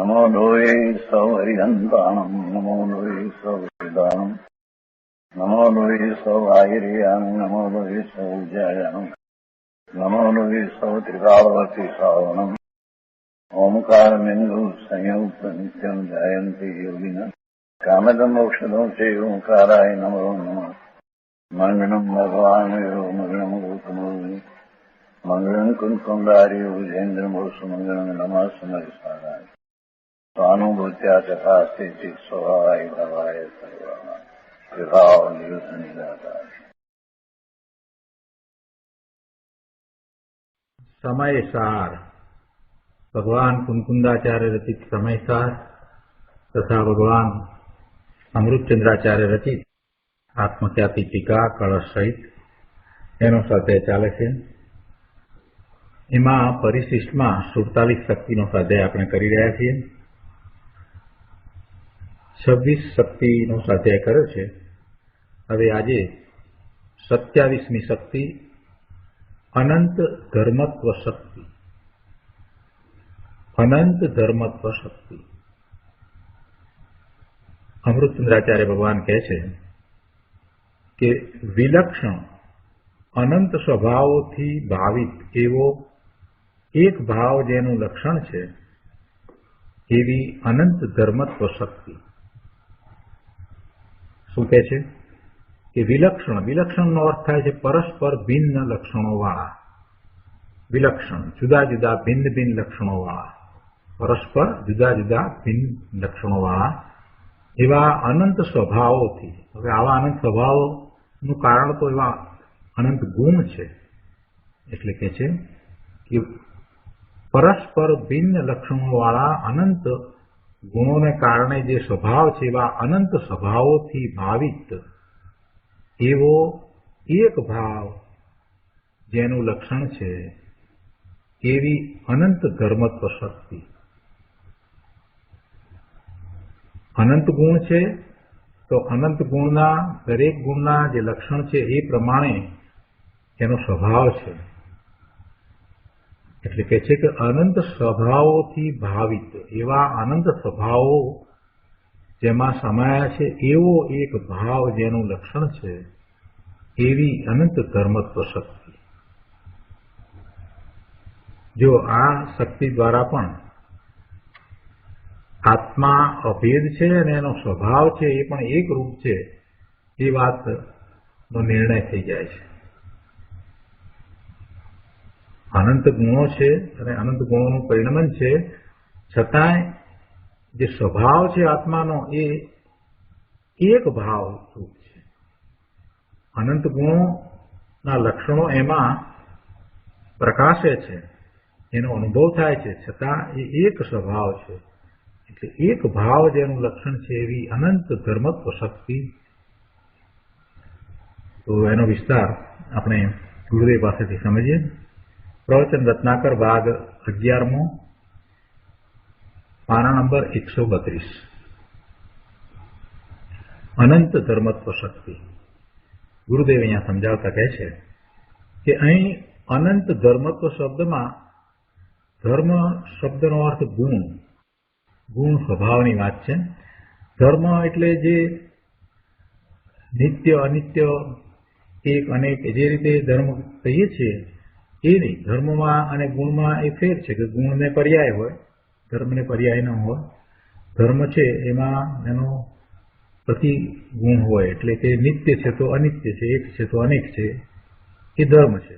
नमो लोये सौहरिहन्ताणम् नमो लोये सौहृदानम् नमो लोये सौआयर्याम् नमो लोये सौज्यायाम् नमो लोये सौत्रिकावती सावनम् ओंकारमिन्दु संयुक्त नित्यम् जायन्ति योगिनः कामदम् औषधम् च ओंकाराय नमो नमः मङ्गलम् भगवान् मङ्गलम् गौतमोऽग्नि मङ्गलम् कुन्कुण्डार्यो विजेन्द्रमोसुमङ्गलम् नमः समरिसाराय स्वानुभूत्या चकास्ते स्वभावाय भवाय सर्वाः कृपावलियुतनिदाताय। समयसार भगवान कुंकुंदाचार्य रचित समयसार तथा भगवान अमृतचंद्राचार्य रचित आत्मख्याति टीका कलश सहित એનો સ્વાધ્યાય ચાલે છે। એમાં પરિશિષ્ટમાં 47 શક્તિનો સ્વાધ્યાય આપણે કરી રહ્યા છીએ। 26 શક્તિનો સ્વાધ્યાય કર્યો છે। હવે આજે 27મી શક્તિ अनंत धर्मत्व शक्ति। अनंत धर्मत्व शक्ति अमृतचंद्राचार्य भगवान कहे छे कि विलक्षण अनंत स्वभावोथी भावित एवो एक भाव जेनु लक्षण छे एवी अनंत धर्मत्व शक्ति। शुं कहे छे कि विलक्षण विलक्षण नो अर्थ थाय छे परस्पर भिन्न लक्षणों वाळा। विलक्षण जुदा जुदा भिन्न भिन्न लक्षणों वाळा परस्पर जुदा जुदा भिन्न लक्षणों वाळा एवा अनंत स्वभावोथी। हवे आवा अनंत स्वभावोनुं कारण तो एवा अनंत गुण छे एटले के छे कि परस्पर भिन्न लक्षणों वाळा अनंत गुणोने कारणे जे स्वभाव छे एवा अनंत स्वभावोथी भावित एवो एक भाव जेनु लक्षण छे एवी अनंत धर्मत्व शक्ति। अनंत गुण छे तो अनंत गुणना दरेक गुणना जे लक्षण छे ए प्रमाणे एनो स्वभाव छे एटले के छे कि अनंत स्वभावोथी भावित एवा अनंत स्वभावो जेमां समाया छे एवो एक भाव जेनुं लक्षण छे एवी अनंत धर्मत्व शक्ति। जो आ शक्ति द्वारा पण आत्मा अभेद छे अने एनो स्वभाव छे ए पण एक रूप छे ए वातनो निर्णय थई जाय छे। अनंत गुणो छे अने अनंत गुणोनुं परिणमन छे छतांय जे स्वभाव छे आत्मानो ए एक भाव रूप छे। अनंत गुणोना लक्षणों एमां प्रकाशे छे एनो अनुभव थाय छे छतां ए एक स्वभाव छे एटले एक भाव जेनुं लक्षण छे एवी अनंत धर्मत्व शक्ति। तो एनो विस्तार आपणे गुरुदेव पासेथी समजीए। प्रवचन रत्नाकर भाग 11मो पाना नंबर 132 अनंत धर्मत्व शक्ति। गुरुदेव अहींया समजावता कहे छे कि अहीं अनंत धर्मत्व शब्दमां धर्म शब्दनो अर्थ गुण गुण स्वभावनी वात छे। धर्म एटले जे नित्य अनित्य एक अनेक जे रीते धर्म कहीए छीए ए नहीं। धर्ममां अने गुणमां ए फेर छे कि गुणने पर्याय होय धर्म ने पर्याय न हो। धर्म छे एमां एनो प्रति गुण होय एटले के नित्य छे तो अनित्य छे एक छे तो अनेक छे ए धर्म छे।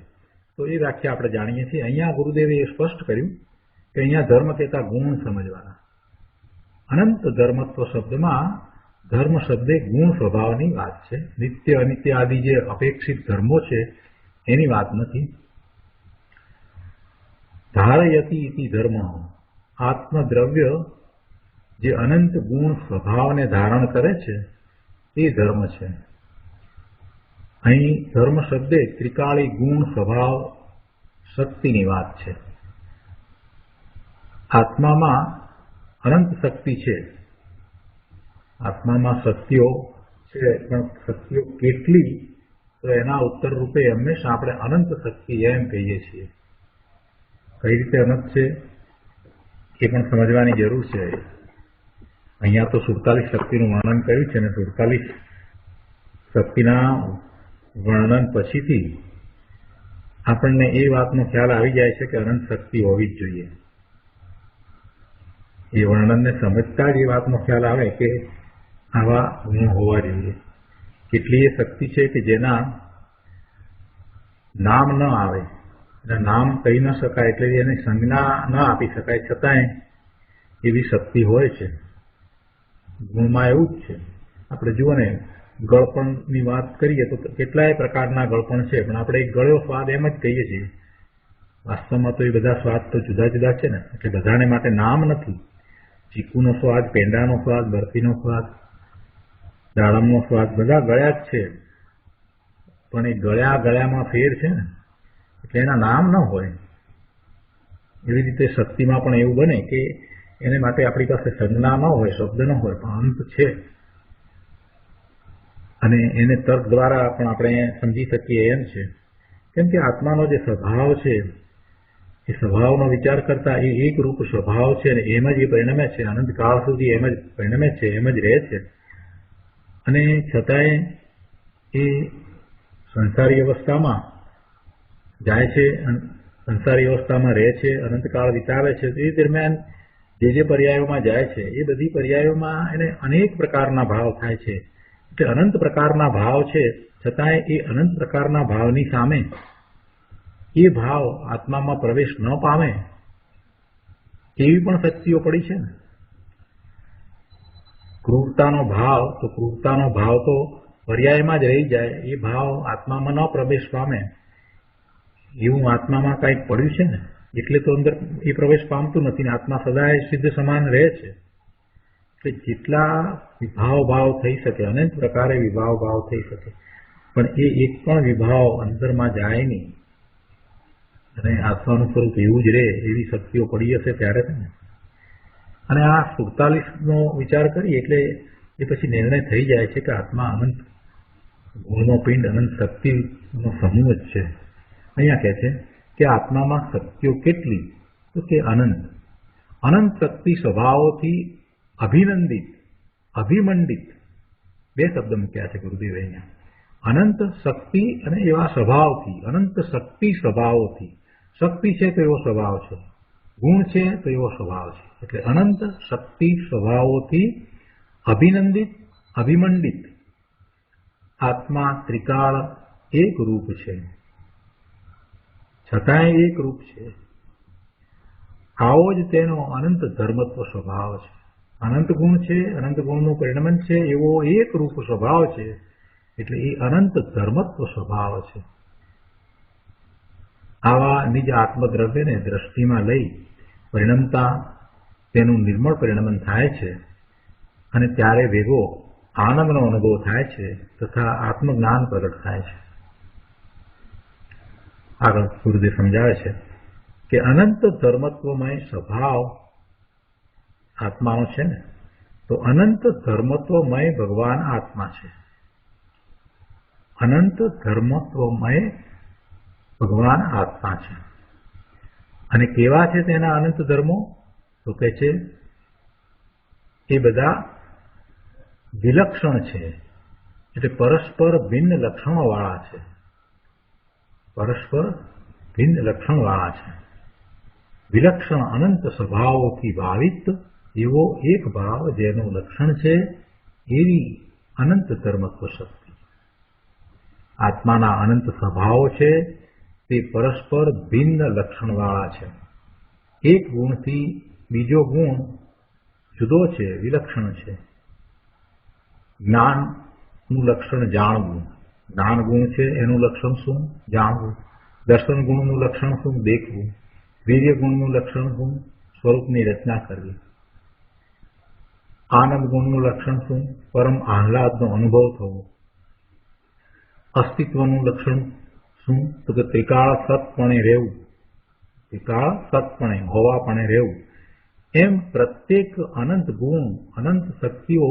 तो ए व्याख्या आपणे जाणीए छीए। अहींया गुरुदेवे ए स्पष्ट कर्युं के अहींया धर्म कहेता गुण समजवाना। अनंत धर्मत्व शब्दमां धर्म शब्दे गुण स्वभावनी वात छे। नित्य अनित्य आदि जे अपेक्षित धर्मो छे एनी वात नथी। धारयति इति धर्म आत्मद्रव्य जे अनंत गुण स्वभाव ने धारण करे छे ते धर्म छे। अहीं धर्म शब्दे त्रिकाली गुण स्वभाव शक्तिनी वात छे। आत्मामां अनंत शक्ति छे। आत्मामां शक्तिओ छे पण शक्तिओ केटली तो एना उत्तर रूपे हमेशा आपणे अनंत शक्ति एम कहीए छीए। कई रीते अनंत छे એ પણ સમજવાની જરૂર છે. અહીંયા તો 47 શક્તિનું વર્ણન કર્યું છે, અને 47 શક્તિના વર્ણન પછીથી આપણને એ વાતનો ખ્યાલ આવી જાય છે કે અનંત શક્તિ હોવી જ જોઈએ. એ વર્ણનને સમજતા જ એ વાતનો ખ્યાલ આવે કે આવા ગુણ હોવા જોઈએ. કેટલી એ શક્તિ છે કે જેના નામ ન આવે, એના નામ કહી ન શકાય, એટલે એને સંજ્ઞા ન આપી શકાય, છતાંય એવી શક્તિ હોય છે. ગુણમાં એવું જ છે. આપણે જુઓ ને, ગળપણની વાત કરીએ તો કેટલાય પ્રકારના ગળપણ છે, પણ આપણે એક ગળ્યો સ્વાદ એમ જ કહીએ છીએ. વાસ્તવમાં તો એ બધા સ્વાદ તો જુદા જુદા છે ને, એટલે બધાને માટે નામ નથી. ચીકુનો સ્વાદ, પેંડાનો સ્વાદ, બરફીનો સ્વાદ, દાડમનો સ્વાદ, બધા ગળ્યા જ છે, પણ એ ગળ્યામાં ફેર છે ને, એટલે એના નામ ન હોય. એવી રીતે શક્તિમાં પણ એવું બને કે એને માટે આપણી પાસે સંજ્ઞા ન હોય, શબ્દ ન હોય, પણ અંત છે, અને એને તર્ક દ્વારા પણ આપણે સમજી શકીએ એમ છે. કેમ કે આત્માનો જે સ્વભાવ છે, એ સ્વભાવનો વિચાર કરતા એ એક રૂપ સ્વભાવ છે, અને એમ જ એ પરિણમે છે, અનંતકાળ સુધી એમ જ પરિણમે છે, એમ જ રહે છે. અને છતાંય એ સંસારી અવસ્થામાં જાય છે, સંસારી અવસ્થામાં રહે છે, અનંતકાળ વિતાવે છે. એ દરમિયાન જે પર્યાયોમાં જાય છે, એ બધી પર્યાયોમાં એને અનેક પ્રકારના ભાવ થાય છે. એટલે અનંત પ્રકારના ભાવ છે, છતાંય એ અનંત પ્રકારના ભાવની સામે એ ભાવ આત્મામાં પ્રવેશ ન પામે એવી પણ શક્તિઓ પડી છે ને. ક્રૂરતાનો ભાવ તો પર્યાયમાં જ રહી જાય, એ ભાવ આત્મામાં ન પ્રવેશ પામે એવું આત્મામાં કંઈક પડ્યું છે ને, એટલે તો અંદર એ પ્રવેશ પામતું નથી ને આત્મા સદાય સિદ્ધ સમાન રહે છે. એટલે જેટલા વિભાવ થઈ શકે, અનંત પ્રકારે વિભાવ થઈ શકે, પણ એ એક પણ વિભાવ અંતરમાં જાય નહીં, અને આત્માનું સ્વરૂપ એવું જ રહે એવી શક્તિઓ પડી હશે ત્યારે ને. અને આ 47નો વિચાર કરીએ એટલે એ પછી નિર્ણય થઈ જાય છે કે આત્મા અનંત ગુણનો પિંડ, અનંત શક્તિનો સમૂહ જ છે. અહીંયા કહે છે કે આત્મામાં શક્તિઓ કેટલી? તો કે અનંત શક્તિ સ્વભાવોથી અભિનંદિત, અભિમંડિત, બે શબ્દ મૂક્યા છે ગુરુદેવે અહીંયા. અનંત શક્તિ અને એવા સ્વભાવથી, અનંત શક્તિ સ્વભાવોથી. શક્તિ છે તો એવો સ્વભાવ છે, ગુણ છે તો એવો સ્વભાવ છે. એટલે અનંત શક્તિ સ્વભાવોથી અભિનંદિત, અભિમંડિત આત્મા ત્રિકાળ એક રૂપ છે, છતાંય એક રૂપ છે. આવો જ તેનો અનંત ધર્મત્વ સ્વભાવ છે. અનંત ગુણ છે, અનંત ગુણનું પરિણમન છે, એવો એક રૂપ સ્વભાવ છે. એટલે એ અનંત ધર્મત્વ સ્વભાવ છે. આવા નિજ આત્મદ્રવ્યને દ્રષ્ટિમાં લઈ પરિણમતા તેનું નિર્મળ પરિણમન થાય છે, અને ત્યારે ભેગો આનંદનો અનુભવ થાય છે, તથા આત્મજ્ઞાન પ્રગટ થાય છે. આગળ ગુરુદેવ સમજાવે છે કે અનંત ધર્મત્વમય સ્વભાવ આત્માનો છે ને, તો અનંત ધર્મત્વમય ભગવાન આત્મા છે. અનંત ધર્મત્વમય ભગવાન આત્મા છે. અને કેવા છે તેના અનંત ધર્મો? તો કહે છે એ બધા વિલક્ષણ છે, એટલે પરસ્પર ભિન્ન લક્ષણોવાળા છે. પરસ્પર ભિન્ન લક્ષણવાળા છે. વિલક્ષણ અનંત સ્વભાવોથી ભાવિત એવો એક ભાવ જેનું લક્ષણ છે એવી અનંત ધર્મત્વ શક્તિ. આત્માના અનંત સ્વભાવો છે તે પરસ્પર ભિન્ન લક્ષણવાળા છે. એક ગુણથી બીજો ગુણ જુદો છે, વિલક્ષણ છે. જ્ઞાનનું લક્ષણ જાણવું, જ્ઞાન ગુણ છે એનું લક્ષણ શું? જાણવું. દર્શન ગુણનું લક્ષણ શું? દેખવું. વીર્ય ગુણનું લક્ષણ શું? સ્વરૂપની રચના કરવી. આનંદ ગુણનું લક્ષણ શું? પરમ આહલાદનો અનુભવ થવો. અસ્તિત્વનું લક્ષણ શું? તો કે ત્રિકાળ સતપણે રહેવું, ત્રિકાળ સતપણે હોવાપણે રહેવું. એમ પ્રત્યેક અનંત ગુણ, અનંત શક્તિઓ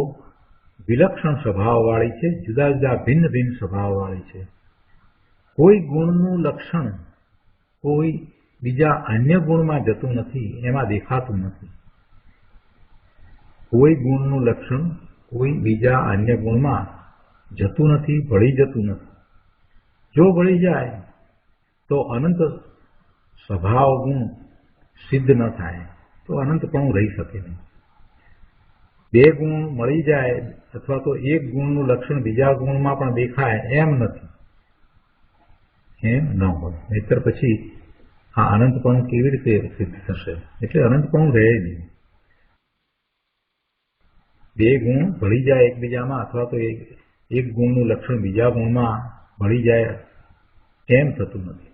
વિલક્ષણ સ્વભાવવાળી છે, જુદા જુદા ભિન્ન ભિન્ન સ્વભાવવાળી છે. કોઈ ગુણનું લક્ષણ કોઈ બીજા અન્ય ગુણમાં જતું નથી, એમાં દેખાતું નથી. કોઈ ગુણનું લક્ષણ કોઈ બીજા અન્ય ગુણમાં જતું નથી, ભળી જતું નથી. જો ભળી જાય તો અનંત સ્વભાવ ગુણ સિદ્ધ ન થાય, તો અનંતપણું રહી શકે નહીં. બે ગુણ મળી જાય અથવા તો એક ગુણનું લક્ષણ બીજા ગુણમાં પણ દેખાય એમ નથી, એમ ન હોય. નહીતર પછી આ અનંતપણું કેવી રીતે સિદ્ધ થશે? એટલે અનંતપણું રહે નહીં. બે ગુણ ભળી જાય એકબીજામાં અથવા તો એક ગુણનું લક્ષણ બીજા ગુણમાં ભળી જાય એમ થતું નથી.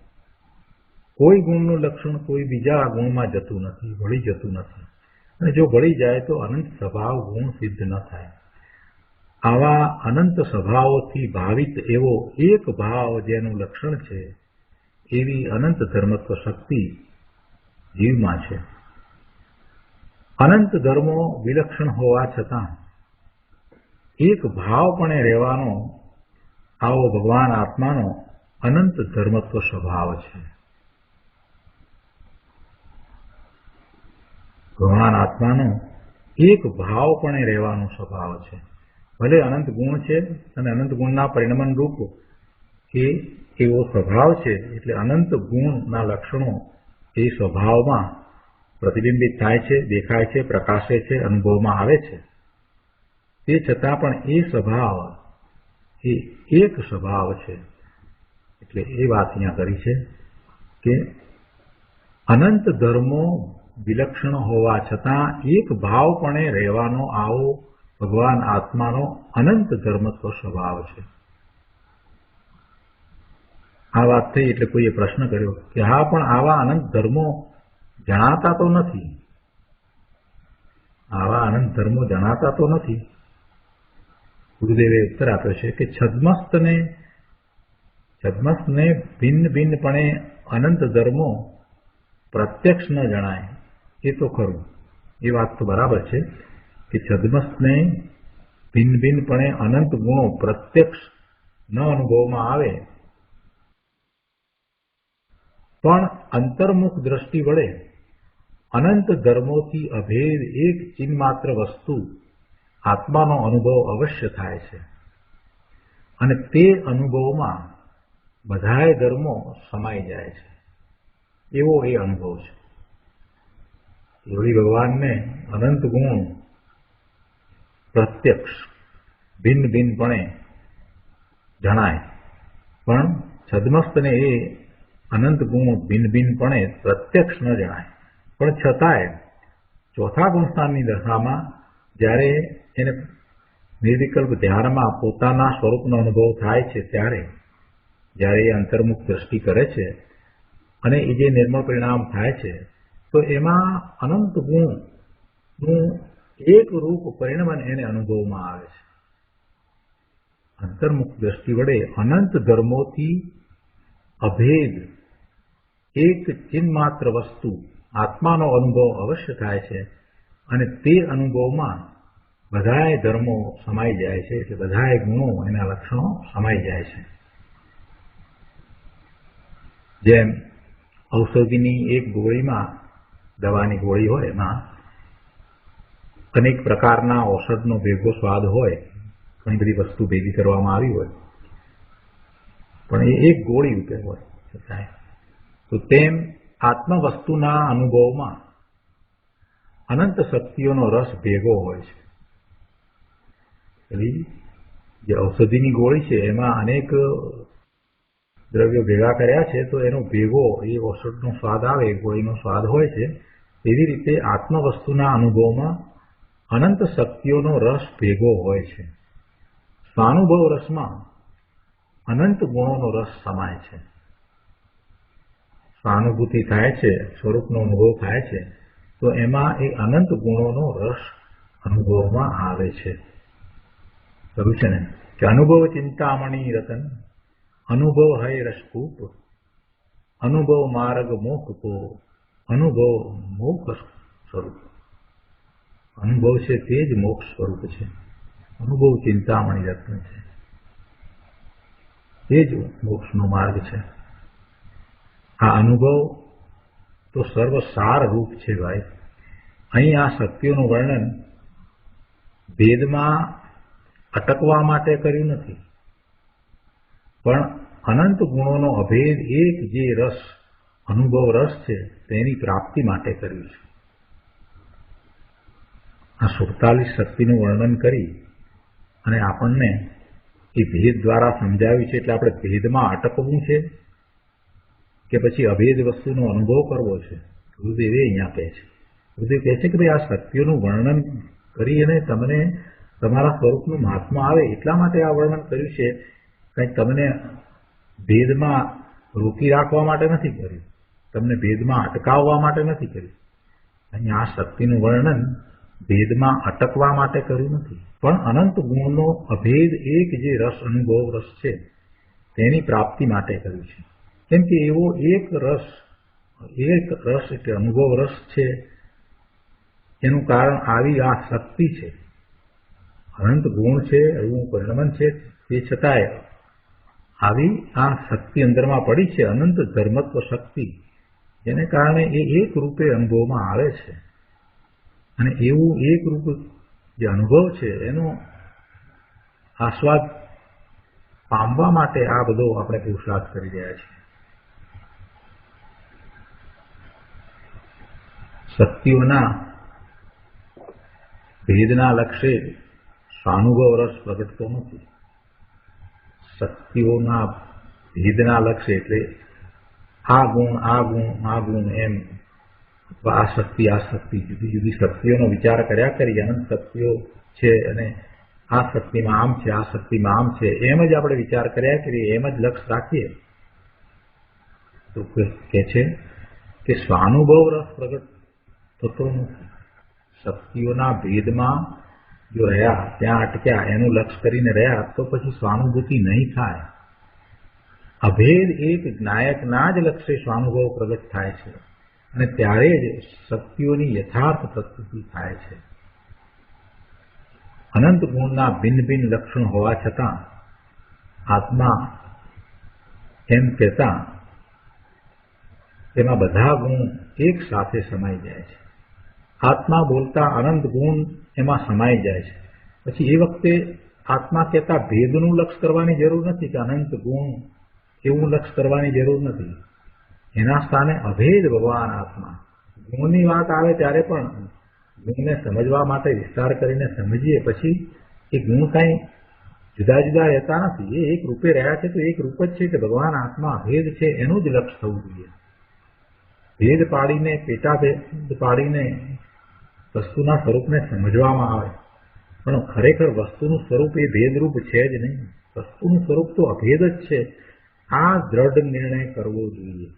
કોઈ ગુણનું લક્ષણ કોઈ બીજા ગુણમાં જતું નથી, ભળી જતું નથી. અને જો ભળી જાય તો અનંત સ્વભાવ ગુણ સિદ્ધ ન થાય. આવા અનંત સ્વભાવોથી ભાવિત એવો એક ભાવ જેનું લક્ષણ છે એવી અનંત ધર્મત્વ શક્તિ જીવમાં છે. અનંત ધર્મો વિલક્ષણ હોવા છતાં એક ભાવપણે રહેવાનો આવો ભગવાન આત્માનો અનંત ધર્મત્વ સ્વભાવ છે. ભગવાન આત્માનો એક ભાવપણે રહેવાનો સ્વભાવ છે. ભલે અનંત ગુણ છે અને અનંત ગુણના પરિણમન રૂપ એ એવો સ્વભાવ છે, એટલે અનંત ગુણના લક્ષણો એ સ્વભાવમાં પ્રતિબિંબિત થાય છે, દેખાય છે, પ્રકાશે છે, અનુભવમાં આવે છે. તે છતાં પણ એ સ્વભાવ એ એક સ્વભાવ છે. એટલે એ વાત અહીંયા કરી છે કે અનંત ધર્મો વિલક્ષણ હોવા છતાં એક ભાવપણે રહેવાનો આવો ભગવાન આત્માનો અનંત ધર્મત્વ સ્વભાવ છે. આ વાત થઈ એટલે કોઈએ પ્રશ્ન કર્યો કે હા, પણ આવા અનંત ધર્મો જણાતા તો નથી. આવા અનંત ધર્મો જણાતા તો નથી. ગુરુદેવે ઉત્તર આપ્યો છે કે છદ્મસને ભિન્ન ભિન્નપણે અનંત ધર્મો પ્રત્યક્ષ ન જણાય એ તો ખરું. એ વાત તો બરાબર છે કે છદ્મસને ભિન્ન ભિન્નપણે અનંત ગુણો પ્રત્યક્ષ ન અનુભવમાં આવે, પણ અંતર્મુખ દ્રષ્ટિ વડે અનંત ધર્મોથી અભેદ એક ચિન્માત્ર વસ્તુ આત્માનો અનુભવ અવશ્ય થાય છે. અને તે અનુભવમાં બધાય ધર્મો સમાઈ જાય છે. એવો એ અનુભવ છે. એવડી ભગવાનને અનંત ગુણ પ્રત્યક્ષ ભિન્ન ભિન્નપણે જણાય, પણ છદ્મસ્તને એ અનંત ગુણ ભિન્ન ભિન્નપણે પ્રત્યક્ષ ન જણાય. પણ છતાંય ચોથા ગુણસ્થાનની દશામાં જ્યારે એને નિર્વિકલ્પ ધ્યાનમાં પોતાના સ્વરૂપનો અનુભવ થાય છે, ત્યારે જ્યારે એ અંતર્મુખ દ્રષ્ટિ કરે છે અને એ જે નિર્મળ પરિણામ થાય છે, તો એમાં અનંત ગુણનું એક રૂપ પરિણમન એને અનુભવમાં આવે છે. અંતર્મુખ દ્રષ્ટિ વડે અનંત ધર્મોથી અભેદ એક ચિન્માત્ર વસ્તુ આત્માનો અનુભવ અવશ્ય થાય છે, અને તે અનુભવમાં બધાય ધર્મો સમાઈ જાય છે. એટલે બધાય ગુણો એના લક્ષણો સમાઈ જાય છે. જેમ ઔષધિની એક ગોળીમાં, દવાની ગોળી હોય, એમાં અનેક પ્રકારના ઔષધનો ભેગો સ્વાદ હોય, ઘણી બધી વસ્તુ ભેગી કરવામાં આવી હોય, પણ એ એક ગોળી રૂપે હોય છતાંય. તો તેમ આત્મ વસ્તુના અનુભવમાં અનંત શક્તિઓનો રસ ભેગો હોય છે. એટલે જે ઔષધિની ગોળી છે એમાં અનેક દ્રવ્યો ભેગા કર્યા છે, તો એનો ભેગો એ ઔષધનો સ્વાદ આવે, ગોળીનો સ્વાદ હોય છે. એવી રીતે આત્મ વસ્તુના અનુભવમાં અનંત શક્તિઓનો રસ ભેગો હોય છે. સ્વાનુભવ રસમાં અનંત ગુણોનો રસ સમાય છે. સ્વાનુભૂતિ થાય છે, સ્વરૂપનો અનુભવ થાય છે, તો એમાં એ અનંત ગુણોનો રસ અનુભવમાં આવે છે. ખરું છે ને કે અનુભવ ચિંતામણી રતન, અનુભવ હૈ રસકૂપ, અનુભવ માર્ગ મોખ કો, અનુભવ મોક્ષ સ્વરૂપ. અનુભવ છે તે જ મોક્ષ સ્વરૂપ છે. અનુભવ ચિંતામણી રત્ન છે, તે જ મોક્ષનો માર્ગ છે. આ અનુભવ તો સર્વસાર રૂપ છે ભાઈ. અહીં આ શક્તિઓનું વર્ણન ભેદમાં અટકવા માટે કર્યું નથી, પણ અનંત ગુણોનો અભેદ એક જે રસ અનુભવ રસ છે તેની પ્રાપ્તિ માટે કર્યું છે. આ 47 શક્તિનું વર્ણન કરી અને આપણને એ ભેદ દ્વારા સમજાવ્યું છે. એટલે આપણે ભેદમાં અટકવું છે કે પછી અભેદ વસ્તુનો અનુભવ કરવો છે? ગુરુદેવે અહીંયા કહે છે. ગુરુદેવ કહે છે કે ભાઈ આ શક્તિઓનું વર્ણન કરી અને તમને તમારા સ્વરૂપનું મહાત્મા આવે એટલા માટે આ વર્ણન કર્યું છે. કંઈ તમને ભેદમાં રોકી રાખવા માટે નથી કર્યું, તમને ભેદમાં અટકાવવા માટે નથી કર્યું. અહીંયા આ શક્તિનું વર્ણન ભેદમાં અટકવા માટે કર્યું નથી, પણ અનંત ગુણનો અભેદ એક જે રસ અનુભવ રસ છે તેની પ્રાપ્તિ માટે કર્યું છે. કેમ કે એવો એક રસ એટલે અનુભવ રસ છે, એનું કારણ આવી આ શક્તિ છે. અનંત ગુણ છે, એવું પરિણમન છે, તે છતાંય આવી આ શક્તિ અંદરમાં પડી છે, અનંત ધર્મત્વ શક્તિ, જેને કારણે એ એક રૂપે અનુભવમાં આવે છે. અને એવું એક રૂપ જે અનુભવ છે એનો આસ્વાદ પામવા માટે આ બધો આપણે પુરુષાર્થ કરી રહ્યા છીએ. શક્તિઓના ભેદના લક્ષ્ય સ્વાનુભવ રસ પ્રગટતો નથી. શક્તિઓના ભેદના લક્ષ્ય એટલે આ ગુણ એમ આ શક્તિ જુદી જુદી શક્તિઓનો વિચાર કર્યા કરી અનંત શક્તિઓ છે અને આ શક્તિમાં આમ છે, આ શક્તિમાં આમ છે, એમ જ આપણે વિચાર કર્યા કરીએ, એમ જ લક્ષ્ય રાખીએ તો કે છે કે સ્વાનુભવ રસ પ્રગટ થતો નથી. શક્તિઓના ભેદમાં જો રહ્યા, ત્યાં અટક્યા, એનું લક્ષ્ય કરીને રહ્યા તો પછી સ્વાનુભૂતિ નહીં થાય. અભેદ એક જ્ઞાયકના જ લક્ષ્ય સ્વાનુભવ પ્રગટ થાય છે અને ત્યારે જ શક્તિઓની યથાર્થ પ્રકૃતિ થાય છે. અનંત ગુણના ભિન્ન ભિન્ન લક્ષણ હોવા છતાં આત્મા એમ કહેતા તેમાં બધા ગુણ એક સાથે સમાઈ જાય છે. આત્મા બોલતા અનંત ગુણ એમાં સમાઈ જાય છે. પછી એ વખતે આત્મા કહેતા ભેદનું લક્ષ્ય કરવાની જરૂર નથી કે અનંત ગુણ એવું લક્ષ્ય કરવાની જરૂર નથી. એના સ્થાને અભેદ ભગવાન આત્મા. ગુણની વાત આવે ત્યારે પણ ગુણને સમજવા માટે વિસ્તાર કરીને સમજીએ પછી એ ગુણ કાંઈ જુદા જુદા રહેતા નથી, એ એક રૂપે રહ્યા છે તો એક રૂપ જ છે કે ભગવાન આત્મા અભેદ છે એનું જ લક્ષ્ય થવું જોઈએ. ભેદ પાડીને પેટાભેદ પાડીને વસ્તુના સ્વરૂપને સમજવામાં આવે પણ ખરેખર વસ્તુનું સ્વરૂપ એ ભેદરૂપ છે જ નહીં. વસ્તુનું સ્વરૂપ તો અભેદ જ છે. આ દ્રઢ નિર્ણય કરવો જોઈએ.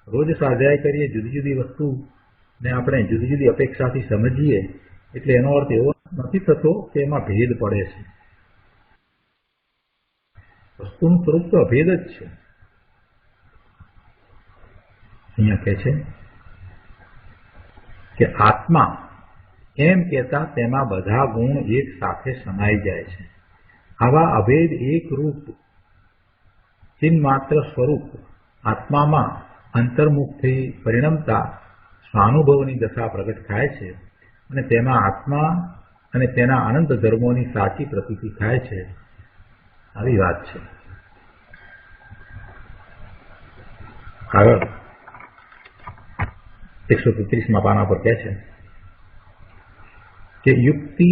રોજ સ્વાધ્યાય કરીએ, જુદી જુદી વસ્તુને આપણે જુદી જુદી અપેક્ષાથી સમજીએ એટલે એનો અર્થ એવો નથી થતો કે એમાં ભેદ પડે છે. વસ્તુનું સ્વરૂપ તો અભેદ જ છે. અહીંયા કહે છે કે આત્મા એમ કહેતા તેમાં બધા ગુણ એક સાથે સમાઈ જાય છે. આવા અભેદ એક રૂપ ચિન્માત્ર સ્વરૂપ આત્મામાં અંતર્મુખ થઈ પરિણમતા સ્વાનુભવની દશા પ્રગટ થાય છે અને તેમાં આત્મા અને તેના અનંત ધર્મોની સાચી પ્રતીતિ થાય છે. આવી વાત છે. આગળ 133માં પાના પર કહે છે કે યુક્તિ,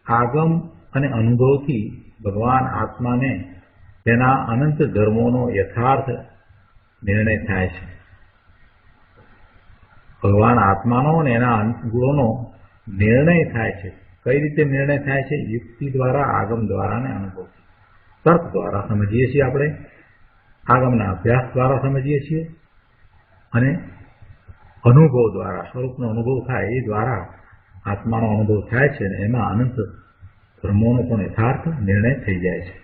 આગમ અને અનુભવથી ભગવાન આત્માને તેના અનંત ધર્મોનો યથાર્થ નિર્ણય થાય છે. ભગવાન આત્માનો અને એના અનંત ગુણોનો નિર્ણય થાય છે. કઈ રીતે નિર્ણય થાય છે? યુક્તિ દ્વારા, આગમ દ્વારા અને અનુભવથી. તર્ક દ્વારા સમજીએ છીએ આપણે, આગમના અભ્યાસ દ્વારા સમજીએ છીએ અને અનુભવ દ્વારા, સ્વરૂપનો અનુભવ થાય એ દ્વારા આત્માનો અનુભવ થાય છે અને એમાં અનંત ધર્મોનો પણ યથાર્થ નિર્ણય થઈ જાય છે.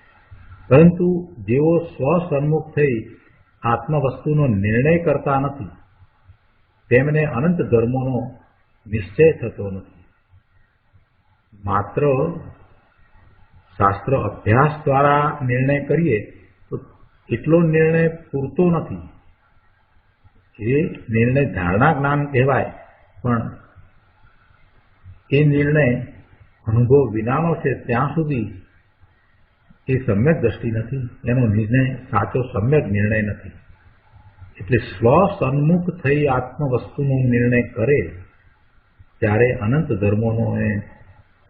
પરંતુ જેઓ સ્વસન્મુખ થઈ આત્મ વસ્તુનો નિર્ણય કરતા નથી તેમને અનંત ધર્મોનો નિશ્ચય થતો નથી. માત્ર શાસ્ત્ર અભ્યાસ દ્વારા નિર્ણય કરીએ તો એટલો નિર્ણય પૂરતો નથી. એ નિર્ણય ધારણા જ્ઞાન કહેવાય, પણ એ નિર્ણય અનુભવ વિનાનો છે ત્યાં સુધી એ સમ્યક દ્રષ્ટિ નથી, એનો નિર્ણય સાચો સમ્યક નિર્ણય નથી. એટલે સ્વ સન્મુખ થઈ આત્મવસ્તુનો નિર્ણય કરે ત્યારે અનંત ધર્મોનો એ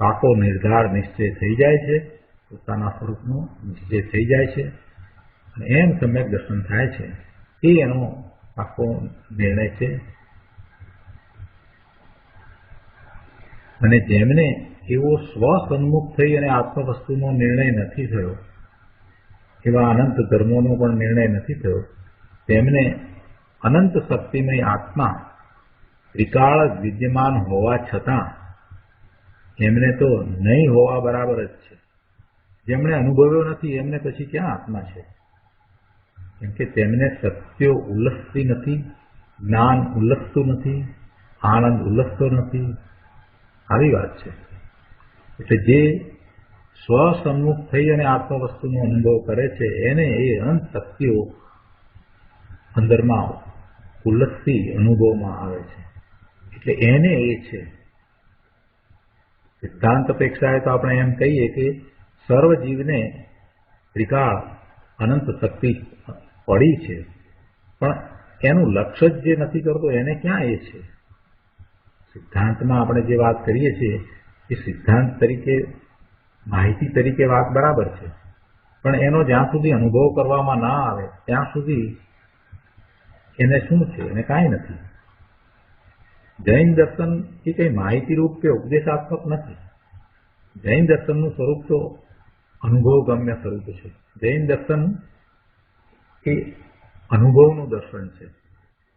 પાકો નિર્ધાર નિશ્ચય થઈ જાય છે, પોતાના સ્વરૂપનો નિશ્ચય થઈ જાય છે અને એમ સમ્યક દર્શન થાય છે. એ એનો પાકો નિર્ણય છે. અને જેમને એવો સ્વ સન્મુખ થઈ અને આત્મવસ્તુનો નિર્ણય નથી થયો, એવા અનંત ધર્મોનો પણ નિર્ણય નથી થયો, તેમને અનંત શક્તિમય આત્મા ત્રિકાળ વિદ્યમાન હોવા છતાં એમને તો નહીં હોવા બરાબર જ છે. જેમણે અનુભવ્યો નથી એમને પછી ક્યાં આત્મા છે? કેમ કે તેમને સત્યો ઉલ્લસતી નથી, જ્ઞાન ઉલ્લસતું નથી, આનંદ ઉલ્લસતો નથી. આવી વાત છે. એટલે જે સ્વસન્મુખ થઈ અને આત્મવસ્તુનો અનુભવ કરે છે એને એ અનંત શક્તિઓ અંદરમાં ઉલ્લસતી અનુભવમાં આવે છે. એટલે એને એ છે. સિદ્ધાંત અપેક્ષાએ તો આપણે એમ કહીએ કે સર્વ જીવને ત્રિકાળ અનંત શક્તિ પડી છે, પણ એનું લક્ષ્ય જ જે નથી કરતો એને ક્યાં એ છે? સિદ્ધાંતમાં આપણે જે વાત કરીએ છીએ એ સિદ્ધાંત તરીકે, માહિતી તરીકે વાત બરાબર છે, પણ એનો જ્યાં સુધી અનુભવ કરવામાં ના આવે ત્યાં સુધી એને શું છે? એને કાંઈ નથી. જૈન દર્શન એ કંઈ માહિતીરૂપ કે ઉપદેશાત્મક નથી. જૈન દર્શનનું સ્વરૂપ તો અનુભવગમ્ય સ્વરૂપ છે. જૈન દર્શન એ અનુભવનું દર્શન છે.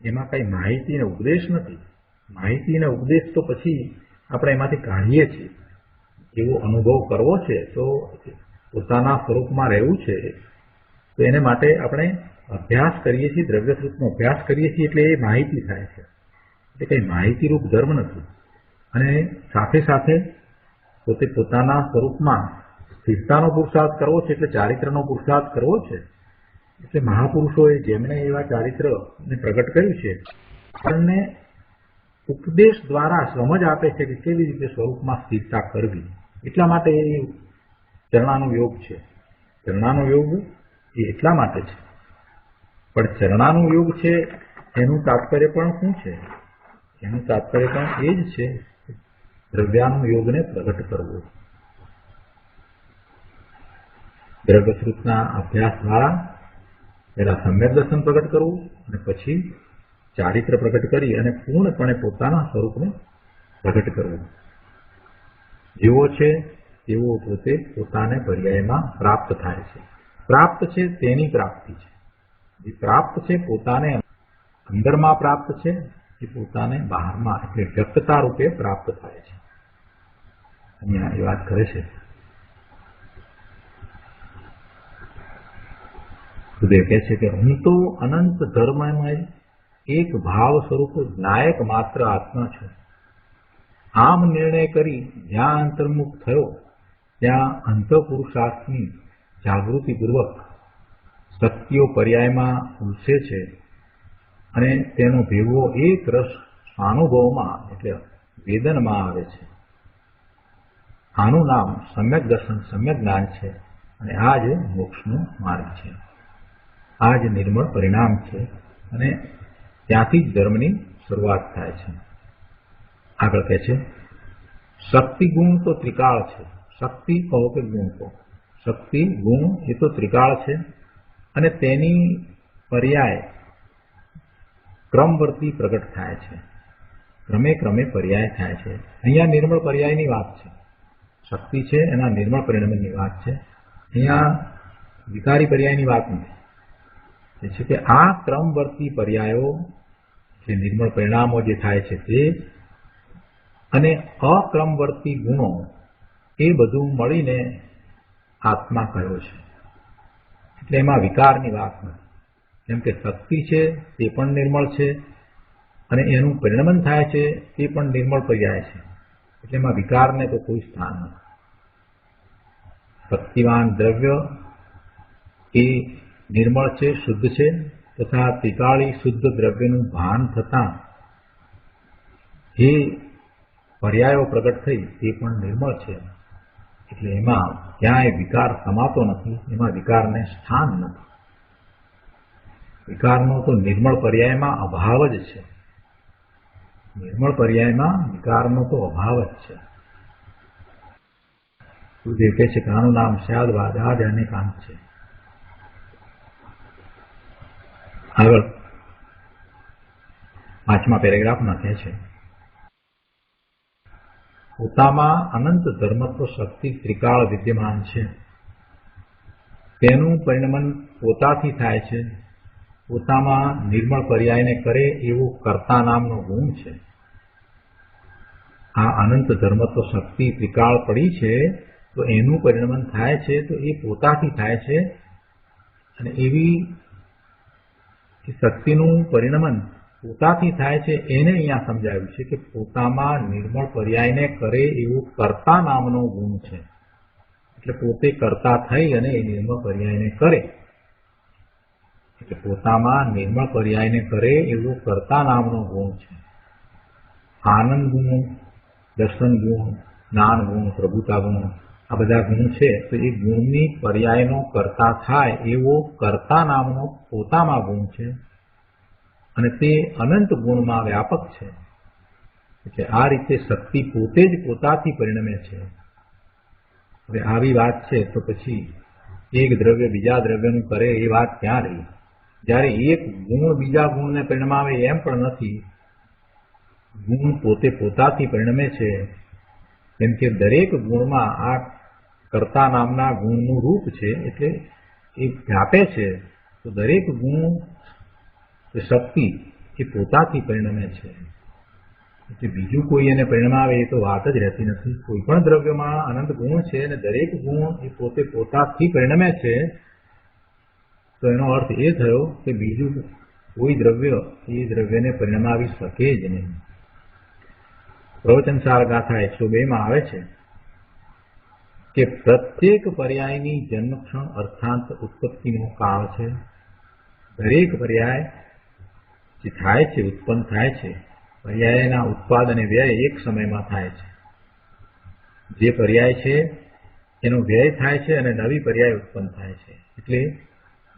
એમાં કંઈ માહિતી અને ઉપદેશ નથી. માહિતી અને ઉપદેશ તો પછી આપણે એમાંથી કાઢીએ છીએ. એવો અનુભવ કરવો છે તો પોતાના સ્વરૂપમાં રહેવું છે તો એને માટે આપણે અભ્યાસ કરીએ છીએ, દ્રવ્યસ્વરૂપનો અભ્યાસ કરીએ છીએ, એટલે એ માહિતી થાય છે. એટલે કંઈ માહિતીરૂપ ધર્મ નથી. અને સાથે સાથે પોતે પોતાના સ્વરૂપમાં સ્થિરતાનો પુરુષાર્થ કરવો છે, એટલે ચારિત્રનો પુરુષાર્થ કરવો છે. એટલે મહાપુરુષોએ જેમણે એવા ચારિત્રને પ્રગટ કર્યું છે આપણને ઉપદેશ દ્વારા સમજ આપે છે કે કેવી રીતે સ્વરૂપમાં સ્થિરતા કરવી. એટલા માટે એ ચરણાનો યોગ છે. ચરણાનો યોગ એ એટલા માટે છે. પણ ચરણાનો યોગ છે એનું તાત્પર્ય પણ શું છે? એનું તાત્પર્ય પણ એ જ છે દ્રવ્યાનું યોગને પ્રગટ કરવો. દ્રવ્યસ્વરૂપના અભ્યાસ દ્વારા પહેલા સમ્યક દર્શન પ્રગટ કરવું અને પછી ચારિત્ર પ્રગટ કરી અને પૂર્ણપણે પોતાના સ્વરૂપને પ્રગટ કરવું. જેવો છે તેવો પોતે પોતાને પર્યાયમાં પ્રાપ્ત થાય છે. પ્રાપ્ત છે તેની પ્રાપ્તિ છે. જે પ્રાપ્ત છે પોતાને અંદરમાં પ્રાપ્ત છે, એ પોતાને બહારમાં એટલે વ્યક્તતા રૂપે પ્રાપ્ત થાય છે. અહીંયા એ વાત કરે છે. સુદેવ કહે છે કે હું તો અનંત ધર્મમય એક ભાવ સ્વરૂપ નાયક માત્ર આત્મા છું. આમ નિર્ણય કરી જ્યાં અંતર્મુખ થયો ત્યાં અંતઃપુરુષાર્થની જાગૃતિપૂર્વક શક્તિઓ પર્યાયમાં ઉલસે છે અને તેનો ભેગો એક રસ સ્વાનુભવમાં એટલે વેદનમાં આવે છે. આનું નામ સમ્યક દર્શન, સમ્યક જ્ઞાન છે અને આ જ મોક્ષનો માર્ગ છે. આ જ નિર્મળ પરિણામ છે અને ત્યાંથી જ ધર્મની શરૂઆત થાય છે. આગળ કહે છે શક્તિ ગુણ તો ત્રિકાળ છે. શક્તિ કહો કે ગુણ કહો, શક્તિ ગુણ એ તો ત્રિકાળ છે અને તેની પર્યાય ક્રમવર્તી પ્રગટ થાય છે. ક્રમે ક્રમે પર્યાય થાય છે. અહીંયા નિર્મળ પર્યાયની વાત છે. શક્તિ છે એના નિર્મળ પરિણામની વાત છે. અહીંયા વિકારી પર્યાયની વાત નથી. એ છે કે આ ક્રમવર્તી પર્યાયો જે નિર્મળ પરિણામો જે થાય છે તે અને અક્રમવર્તી ગુણો એ બધું મળીને આત્મા કયો છે. એટલે એમાં વિકારની વાત નથી. કેમ કે શક્તિ છે તે પણ નિર્મળ છે અને એનું પરિણમન થાય છે તે પણ નિર્મળ પર્યાય છે. એટલે એમાં વિકારને તો કોઈ સ્થાન નથી. શક્તિવાન દ્રવ્ય એ નિર્મળ છે, શુદ્ધ છે, તથા ત્રિકાળી શુદ્ધ દ્રવ્યનું ભાન થતાં એ પર્યાયો પ્રગટ થઈ તે પણ નિર્મળ છે, એટલે એમાં ક્યાંય વિકાર સમાતો નથી, એમાં વિકારને સ્થાન નથી. વિકારનો તો નિર્મળ પર્યાયમાં અભાવ જ છે. નિર્મળ પર્યાયમાં વિકારનો તો અભાવ જ છે. ગુરુદેવ કહે છે કે આનું નામ સ્યાદવાદ આદ અનેકાંત છે. આગળ 5મા પેરેગ્રાફમાં કહે છે, પોતામાં અનંત ધર્મત્વ શક્તિ ત્રિકાળ વિદ્યમાન છે. તેનું પરિણમન પોતાથી થાય છે. પોતામાં નિર્મળ પર્યાયને કરે એવો કર્તા નામનો ગુણ છે. આ અનંત ધર્મત્વ શક્તિ ત્રિકાળ પડી છે તો એનું પરિણમન થાય છે તો એ પોતાથી થાય છે. અને એવી શક્તિનું પરિણમન પોતાથી થાય છે એને અહીંયા સમજાવ્યું છે કે પોતામાં નિર્મળ પર્યાયને કરે એવું કર્તા નામનો ગુણ છે. એટલે પોતે કર્તા થઈ અને એ નિર્મળ પર્યાયને કરે, એટલે પોતામાં નિર્મળ પર્યાયને કરે એવો કર્તા નામનો ગુણ છે. આનંદ ગુણ, દર્શન ગુણ, જ્ઞાન ગુણ, પ્રભુતા ગુણ, આ બધા ગુણ છે તો એ ગુણની પર્યાયનો કર્તા થાય એવો કર્તા નામનો પોતામાં ગુણ છે. અને તે અનંત ગુણમાં વ્યાપક છે. એટલે આ રીતે શક્તિ પોતે જ પોતાથી પરિણમે છે. હવે આવી વાત છે તો પછી એક દ્રવ્ય બીજા દ્રવ્યનું કરે એ વાત ક્યાં રહી? જ્યારે એક ગુણ બીજા ગુણને પરિણમાવે એમ પણ નથી. ગુણ પોતે પોતાથી પરિણમે છે. કેમ કે દરેક ગુણમાં આ કર્તા નામના ગુણનું રૂપ છે, એટલે એ વ્યાપે છે. તો દરેક ગુણ શક્તિ એ પોતાથી પરિણમે છે. એટલે બીજું કોઈ એને પરિણમાવે એ તો વાત જ રહેતી નથી. કોઈ પણ દ્રવ્યમાં અનંત ગુણ છે અને દરેક ગુણ એ પોતે પોતાથી પરિણમે છે, તો એનો અર્થ એ થયો કે બીજું કોઈ દ્રવ્ય એ દ્રવ્યને પરિણમાવી શકે જ નહીં. પ્રવચનસાર ગાથા 102 આવે છે કે પ્રત્યેક પર્યાયની જન્મક્ષણ અર્થાંત ઉત્પત્તિનો કાળ છે. દરેક પર્યાય જે થાય છે, ઉત્પન્ન થાય છે, પર્યાયના ઉત્પાદ અને વ્યય એક સમયમાં થાય છે. જે પર્યાય છે એનો વ્યય થાય છે અને નવી પર્યાય ઉત્પન્ન થાય છે. એટલે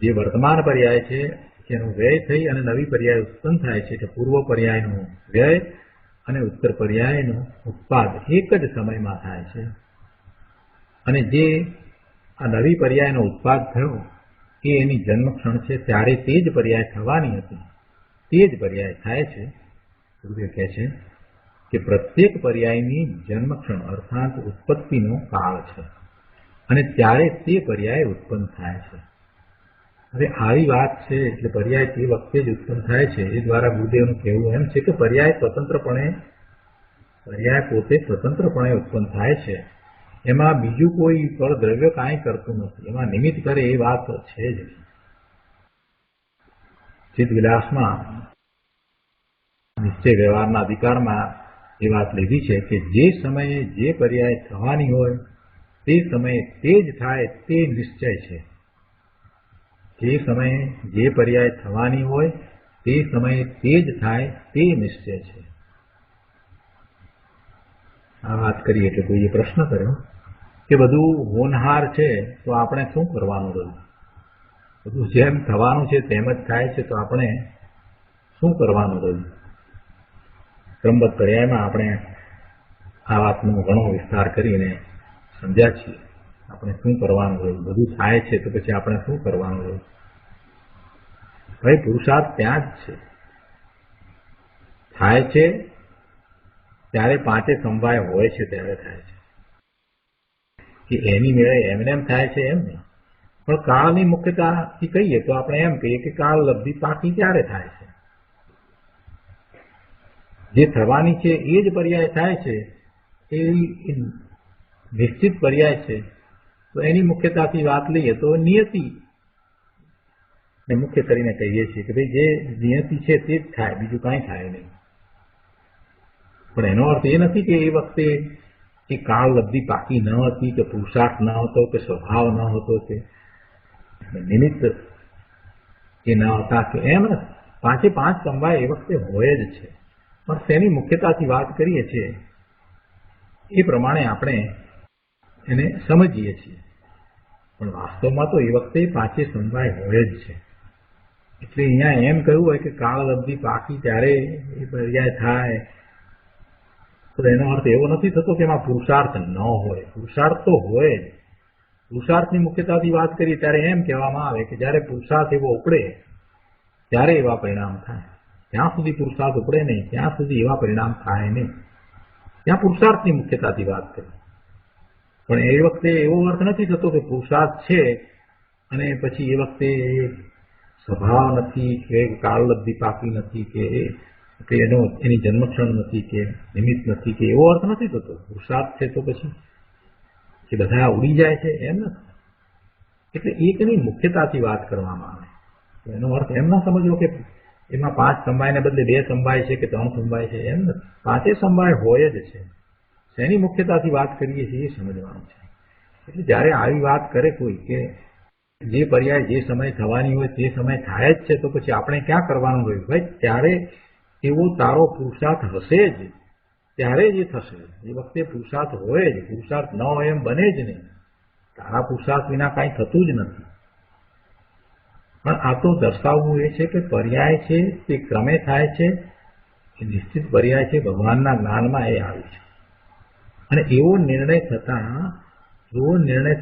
જે વર્તમાન પર્યાય છે એનો વ્યય થઈ અને નવી પર્યાય ઉત્પન્ન થાય છે. એટલે પૂર્વ પર્યાયનો વ્યય અને ઉત્તર પર્યાયનો ઉત્પાદ એક જ સમયમાં થાય છે. અને જે આ નવી પર્યાયનો ઉત્પાદ થયો એ એની જન્મક્ષણ છે, ત્યારે તે જ પર્યાય થવાની હતી, તે જ પર્યાય થાય છે. ગુરુદેવ કહે છે કે પ્રત્યેક પર્યાયની જન્મક્ષણ અર્થાત ઉત્પત્તિનો કાળ છે અને ત્યારે તે પર્યાય ઉત્પન્ન થાય છે. હવે આવી વાત છે એટલે પર્યાય તે વખતે જ ઉત્પન્ન થાય છે. એ દ્વારા ગુરુદેવનું કહેવું એમ છે કે પર્યાય પોતે સ્વતંત્રપણે ઉત્પન્ન થાય છે. એમાં બીજું કોઈ પર દ્રવ્ય કાંઈ કરતું નથી. એમાં નિમિત્ત કરે એ વાત છે જ. ચિત્તવિલાસમાં નિશ્ચય વ્યવહારના અધિકારમાં એ વાત લીધી છે કે જે સમયે જે પર્યાય થવાની હોય તે સમયે તે જ થાય તે નિશ્ચય છે. જે સમયે જે પર્યાય થવાની હોય તે સમયે તે જ થાય તે નિશ્ચય છે. આ વાત કરીએ એટલે કોઈએ પ્રશ્ન કર્યો કે બધું હોનહાર છે તો આપણે શું કરવાનું રહ્યું? બધું જેમ થવાનું છે તેમ જ થાય છે તો આપણે શું કરવાનું રહ્યું? ક્રમબદ્ધ પર્યાયમાં આપણે આ વાતનો ઘણો વિસ્તાર કરીને સમજ્યા છીએ. આપણે શું કરવાનું રહ્યું? બધું થાય છે તો પછી આપણે શું કરવાનું રહ્યું? ભાઈ પુરુષાર્થ ત્યાં જ છે. થાય છે ત્યારે પાંચે સમવાય હોય છે ત્યારે થાય છે. કે એની મેળે એમને એમ થાય છે એમ નહીં. પણ કાળની મુખ્યતાથી કહીએ તો આપણે એમ કહીએ કે કાળ લબ્ધિ પાકી ત્યારે થાય છે. જે થવાની છે એ જ પર્યાય થાય છે, એ નિશ્ચિત પર્યાય છે. તો એની મુખ્યતાથી વાત લઈએ તો નિયતિ ને મુખ્ય કરીને કહીએ છીએ કે ભાઈ જે નિયતિ છે તે જ થાય, બીજું કાંઈ થાય નહીં. પણ એનો અર્થ એ નથી કે એ વખતે એ કાળ લબ્ધિ પાકી ન હતી કે પુરુષાર્થ ન હતો કે સ્વભાવ ન હતો કે નિમિત્ત એ ન હતા કે એમ નથી. પાંચે પાંચ સમવાય એ વખતે હોય જ છે. પણ તેની મુખ્યતાથી વાત કરીએ છીએ એ પ્રમાણે આપણે એને સમજીએ છીએ, પણ વાસ્તવમાં તો એ વખતે પાંચે સમવાય હોય જ છે. એટલે અહીંયા એમ કહ્યું હોય કે કાળ અવધિ પાકી ત્યારે એ પર્યાય થાય, તો એનો અર્થ એવો નથી થતો કે એમાં પુરુષાર્થ ન હોય. પુરુષાર્થ તો હોય જ. પુરુષાર્થની મુખ્યતાથી વાત કરીએ ત્યારે એમ કહેવામાં આવે કે જ્યારે પુરુષાર્થ એવો ઉપડે ત્યારે એવા પરિણામ થાય. જ્યાં સુધી પુરુષાર્થ ઉપડે નહીં ત્યાં સુધી એવા પરિણામ થાય નહીં. ત્યાં પુરુષાર્થની મુખ્યતાથી વાત કરી. પણ એ વખતે એવો અર્થ નથી થતો કે પુરુષાર્થ છે અને પછી એ વખતે સ્વભાવ નથી કે કાળલબ્ધિ પાકી નથી કે એની જન્મક્ષણ નથી કે નિમિત્ત નથી કે એવો અર્થ નથી થતો. પુરુષાર્થ છે તો પછી કે બધા ઉડી જાય છે એમ નથી. એટલે એકની મુખ્યતાથી વાત કરવામાં આવે. એનો અર્થ એમ ના સમજવો કે એમાં 5 સમવાયને બદલે 2 સમવાય છે કે 3 સમવાય છે એમ નથી. 5 સમવાય હોય જ છે. શેની મુખ્યતાથી વાત કરીએ છીએ એ સમજવાનું છે. એટલે જ્યારે આવી વાત કરે કોઈ કે જે પર્યાય જે સમય થવાની હોય તે સમય થાય જ છે, તો પછી આપણે ક્યાં કરવાનું રહ્યું? ભાઈ ત્યારે એવો તારો પુરુષાર્થ હશે જ, ત્યારે જ એ થશે. એ વખતે પુરુષાર્થ હોય જ. પુરુષાર્થ ન હોય એમ બને જ નહીં. તારા પુરુષાર્થ વિના કાંઈ થતું જ નથી. પણ આ તો દર્શાવવું એ છે કે પર્યાય છે તે ક્રમે થાય છે, એ નિશ્ચિત પર્યાય છે, ભગવાનના જ્ઞાનમાં એ આવ્યું છે. અને એવો નિર્ણય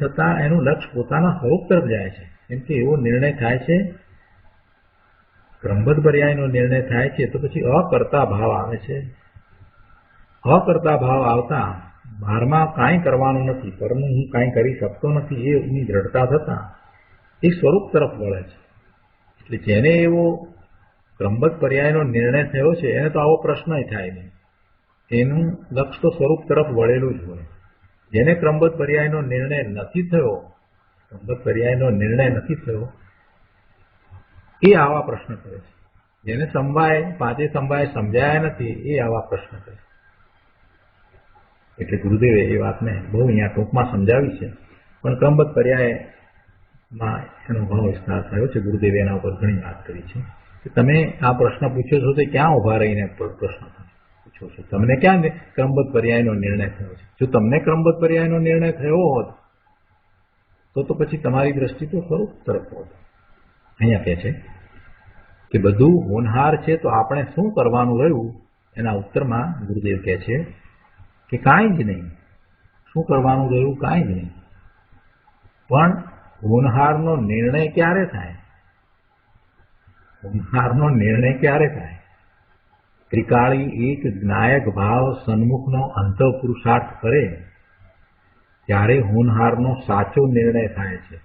થતા એનું લક્ષ્ય પોતાના સ્વરૂપ તરફ જાય છે. કેમ કે એવો નિર્ણય થાય છે, ક્રમબદ્ધ પર્યાયનો નિર્ણય થાય છે, તો પછી અકર્તા ભાવ આવે છે. અકર્તા ભાવ આવતા બહારમાં કાંઈ કરવાનું નથી, પરનું હું કાંઈ કરી શકતો નથી એની દ્રઢતા થતા એ સ્વરૂપ તરફ વળે છે. એટલે જેને એવો ક્રમબદ્ધ પર્યાયનો નિર્ણય થયો છે એને તો આવો પ્રશ્ન થાય નહીં. એનું લક્ષ્ય તો સ્વરૂપ તરફ વળેલું જ હોય. જેને ક્રમબદ્ધ પર્યાયનો નિર્ણય નથી થયો એ આવા પ્રશ્ન કરે છે. જેને પાંચે સમવાય સમજાયા નથી એ આવા પ્રશ્ન કરે. એટલે ગુરુદેવે એ વાતને બહુ અહીંયા ટૂંકમાં સમજાવી છે, પણ ક્રમબદ્ધ પર્યાયમાં એનો ઘણો વિસ્તાર થયો છે. ગુરુદેવે એના ઉપર ઘણી વાત કરી છે કે તમે આ પ્રશ્ન પૂછ્યો છો તે ક્યાં ઉભા રહીને પ્રશ્ન પૂછો છો? તમને ક્યાં ક્રમબદ્ધ પર્યાયનો નિર્ણય થયો છે? જો તમને ક્રમબદ્ધ પર્યાયનો નિર્ણય થયો હોત તો પછી તમારી દ્રષ્ટિ તો સ્વરૂપ તરફ હોત. અહીંયા કહે છે કે બધું હોનહાર છે, તો આપણે શું કરવાનું રહ્યું? એના ઉત્તરમાં ગુરુદેવ કહે છે કે કાંઈ જ નહીં. શું કરવાનું રહ્યું? કાંઈ જ નહીં. પણ હોનહારનો નિર્ણય ક્યારે થાય? ત્રિકાળી એક જ્ઞાયક ભાવ સન્મુખનો અંતઃપુરુષાર્થ કરે ત્યારે હોનહારનો સાચો નિર્ણય થાય છે.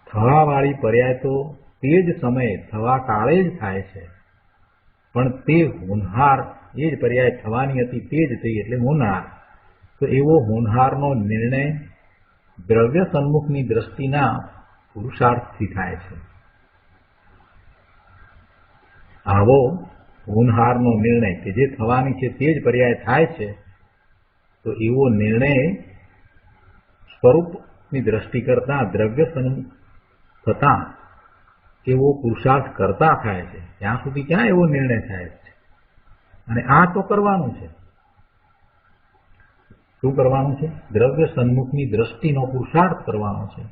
થવાવાળી પર્યાય તો તે જ સમયે થવા કાળે જ થાય છે, પણ તે હોનહાર એ જ પર્યાય થવાની હતી તે જ થઈ એટલે હોનહાર. તો એવો હોનહારનો નિર્ણય દ્રવ્ય સન્મુખની દ્રષ્ટિના પુરુષાર્થથી થાય છે. આવો હોનહારનો નિર્ણય કે જે થવાની છે તે જ પર્યાય થાય છે, તો એવો નિર્ણય સ્વરૂપની દ્રષ્ટિ કરતા દ્રવ્ય સન્મુખ થતા એવો પુરુષાર્થ કરતા થાય છે. ત્યાં સુધી ક્યાં એવો નિર્ણય થાય છે? અને આ તો કરવાનું છે. શું કરવાનું છે? દ્રવ્ય સન્મુખની દ્રષ્ટિનો પુરુષાર્થ કરવાનો છે.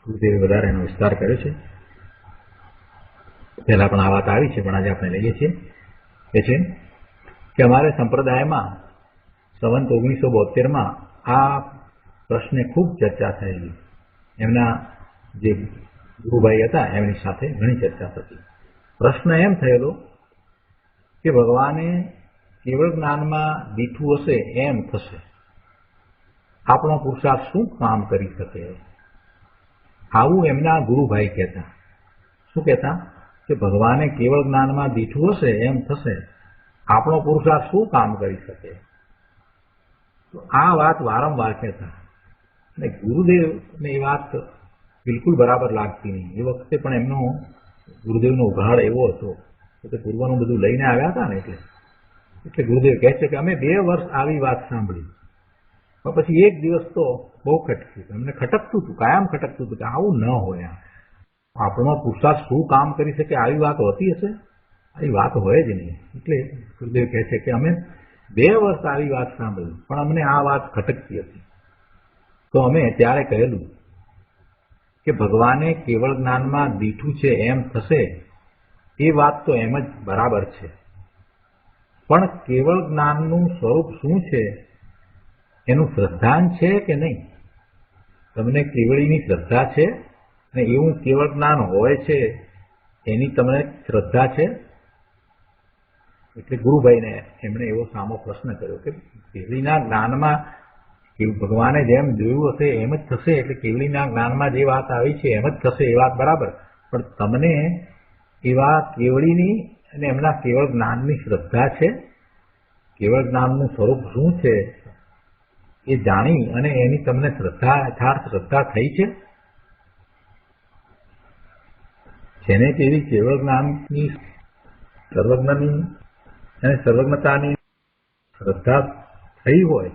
ગુરુદેવે વધારે એનો વિસ્તાર કર્યો છે. પહેલા પણ આ વાત આવી છે, પણ આજે આપણે લઈએ છીએ. એ છે કે અમારે સંપ્રદાયમાં સંવંત 1972માં આ પ્રશ્ને ખૂબ ચર્ચા થયેલી. એમના જે ગુરુભાઈ હતા એમની સાથે ઘણી ચર્ચા થતી. પ્રશ્ન એમ થયેલો કે ભગવાને કેવળ જ્ઞાનમાં દીઠું હશે એમ થશે, આપણો પુરુષાર્થ શું કામ કરી શકે? આવું એમના ગુરુભાઈ કહેતા. શું કહેતા? કે ભગવાને કેવળ જ્ઞાનમાં દીઠું હશે એમ થશે, આપણો પુરુષાર્થ શું કામ કરી શકે? તો આ વાત વારંવાર કહેતા. અને ગુરુદેવને એ વાત બિલકુલ બરાબર લાગતી નહીં. એ વખતે પણ એમનો ગુરુદેવનો ઉઘાડ એવો હતો કે પૂર્વનું બધું લઈને આવ્યા હતા ને, એટલે ગુરુદેવ કહે છે કે અમે 2 વર્ષ આવી વાત સાંભળી, પણ પછી એક દિવસ તો બહુ ખટક્યું. એમને ખટકતું હતું, કાયમ ખટકતું હતું કે આવું ન હોય. આપણો પુરુષાર્થ શું કામ કરી શકે આવી વાત હોતી હશે? આવી વાત હોય જ નહીં. એટલે ગુરુદેવ કહે છે કે અમે 2 વર્ષ આવી વાત સાંભળી, પણ અમને આ વાત ખટકતી હતી. તો અમે ત્યારે કહેલું કે ભગવાને કેવળ જ્ઞાનમાં દીઠું છે એમ થશે, એ વાત તો એમ જ બરાબર છે. પણ કેવળ જ્ઞાનનું સ્વરૂપ શું છે એનું શ્રદ્ધાન છે કે નહીં? તમને કેવળીની શ્રદ્ધા છે અને એવું કેવળ જ્ઞાન હોય છે એની તમને શ્રદ્ધા છે? એટલે ગુરુભાઈને એમણે એવો સામો પ્રશ્ન કર્યો કે કેવળીના જ્ઞાનમાં ભગવાને જેમ જોયું હશે એમ જ થશે, એટલે કેવળીના જ્ઞાનમાં જે વાત આવી છે એમ જ થશે, એ વાત બરાબર. પણ તમને એવા કેવળીની અને એમના કેવળ જ્ઞાનની શ્રદ્ધા છે? કેવળ જ્ઞાનનું સ્વરૂપ શું છે એ જાણી અને એની તમને યથાર્થ શ્રદ્ધા થઈ છે? જેને તેવી કેવળ જ્ઞાનની, સર્વજ્ઞની અને સર્વજ્ઞતાની શ્રદ્ધા થઈ હોય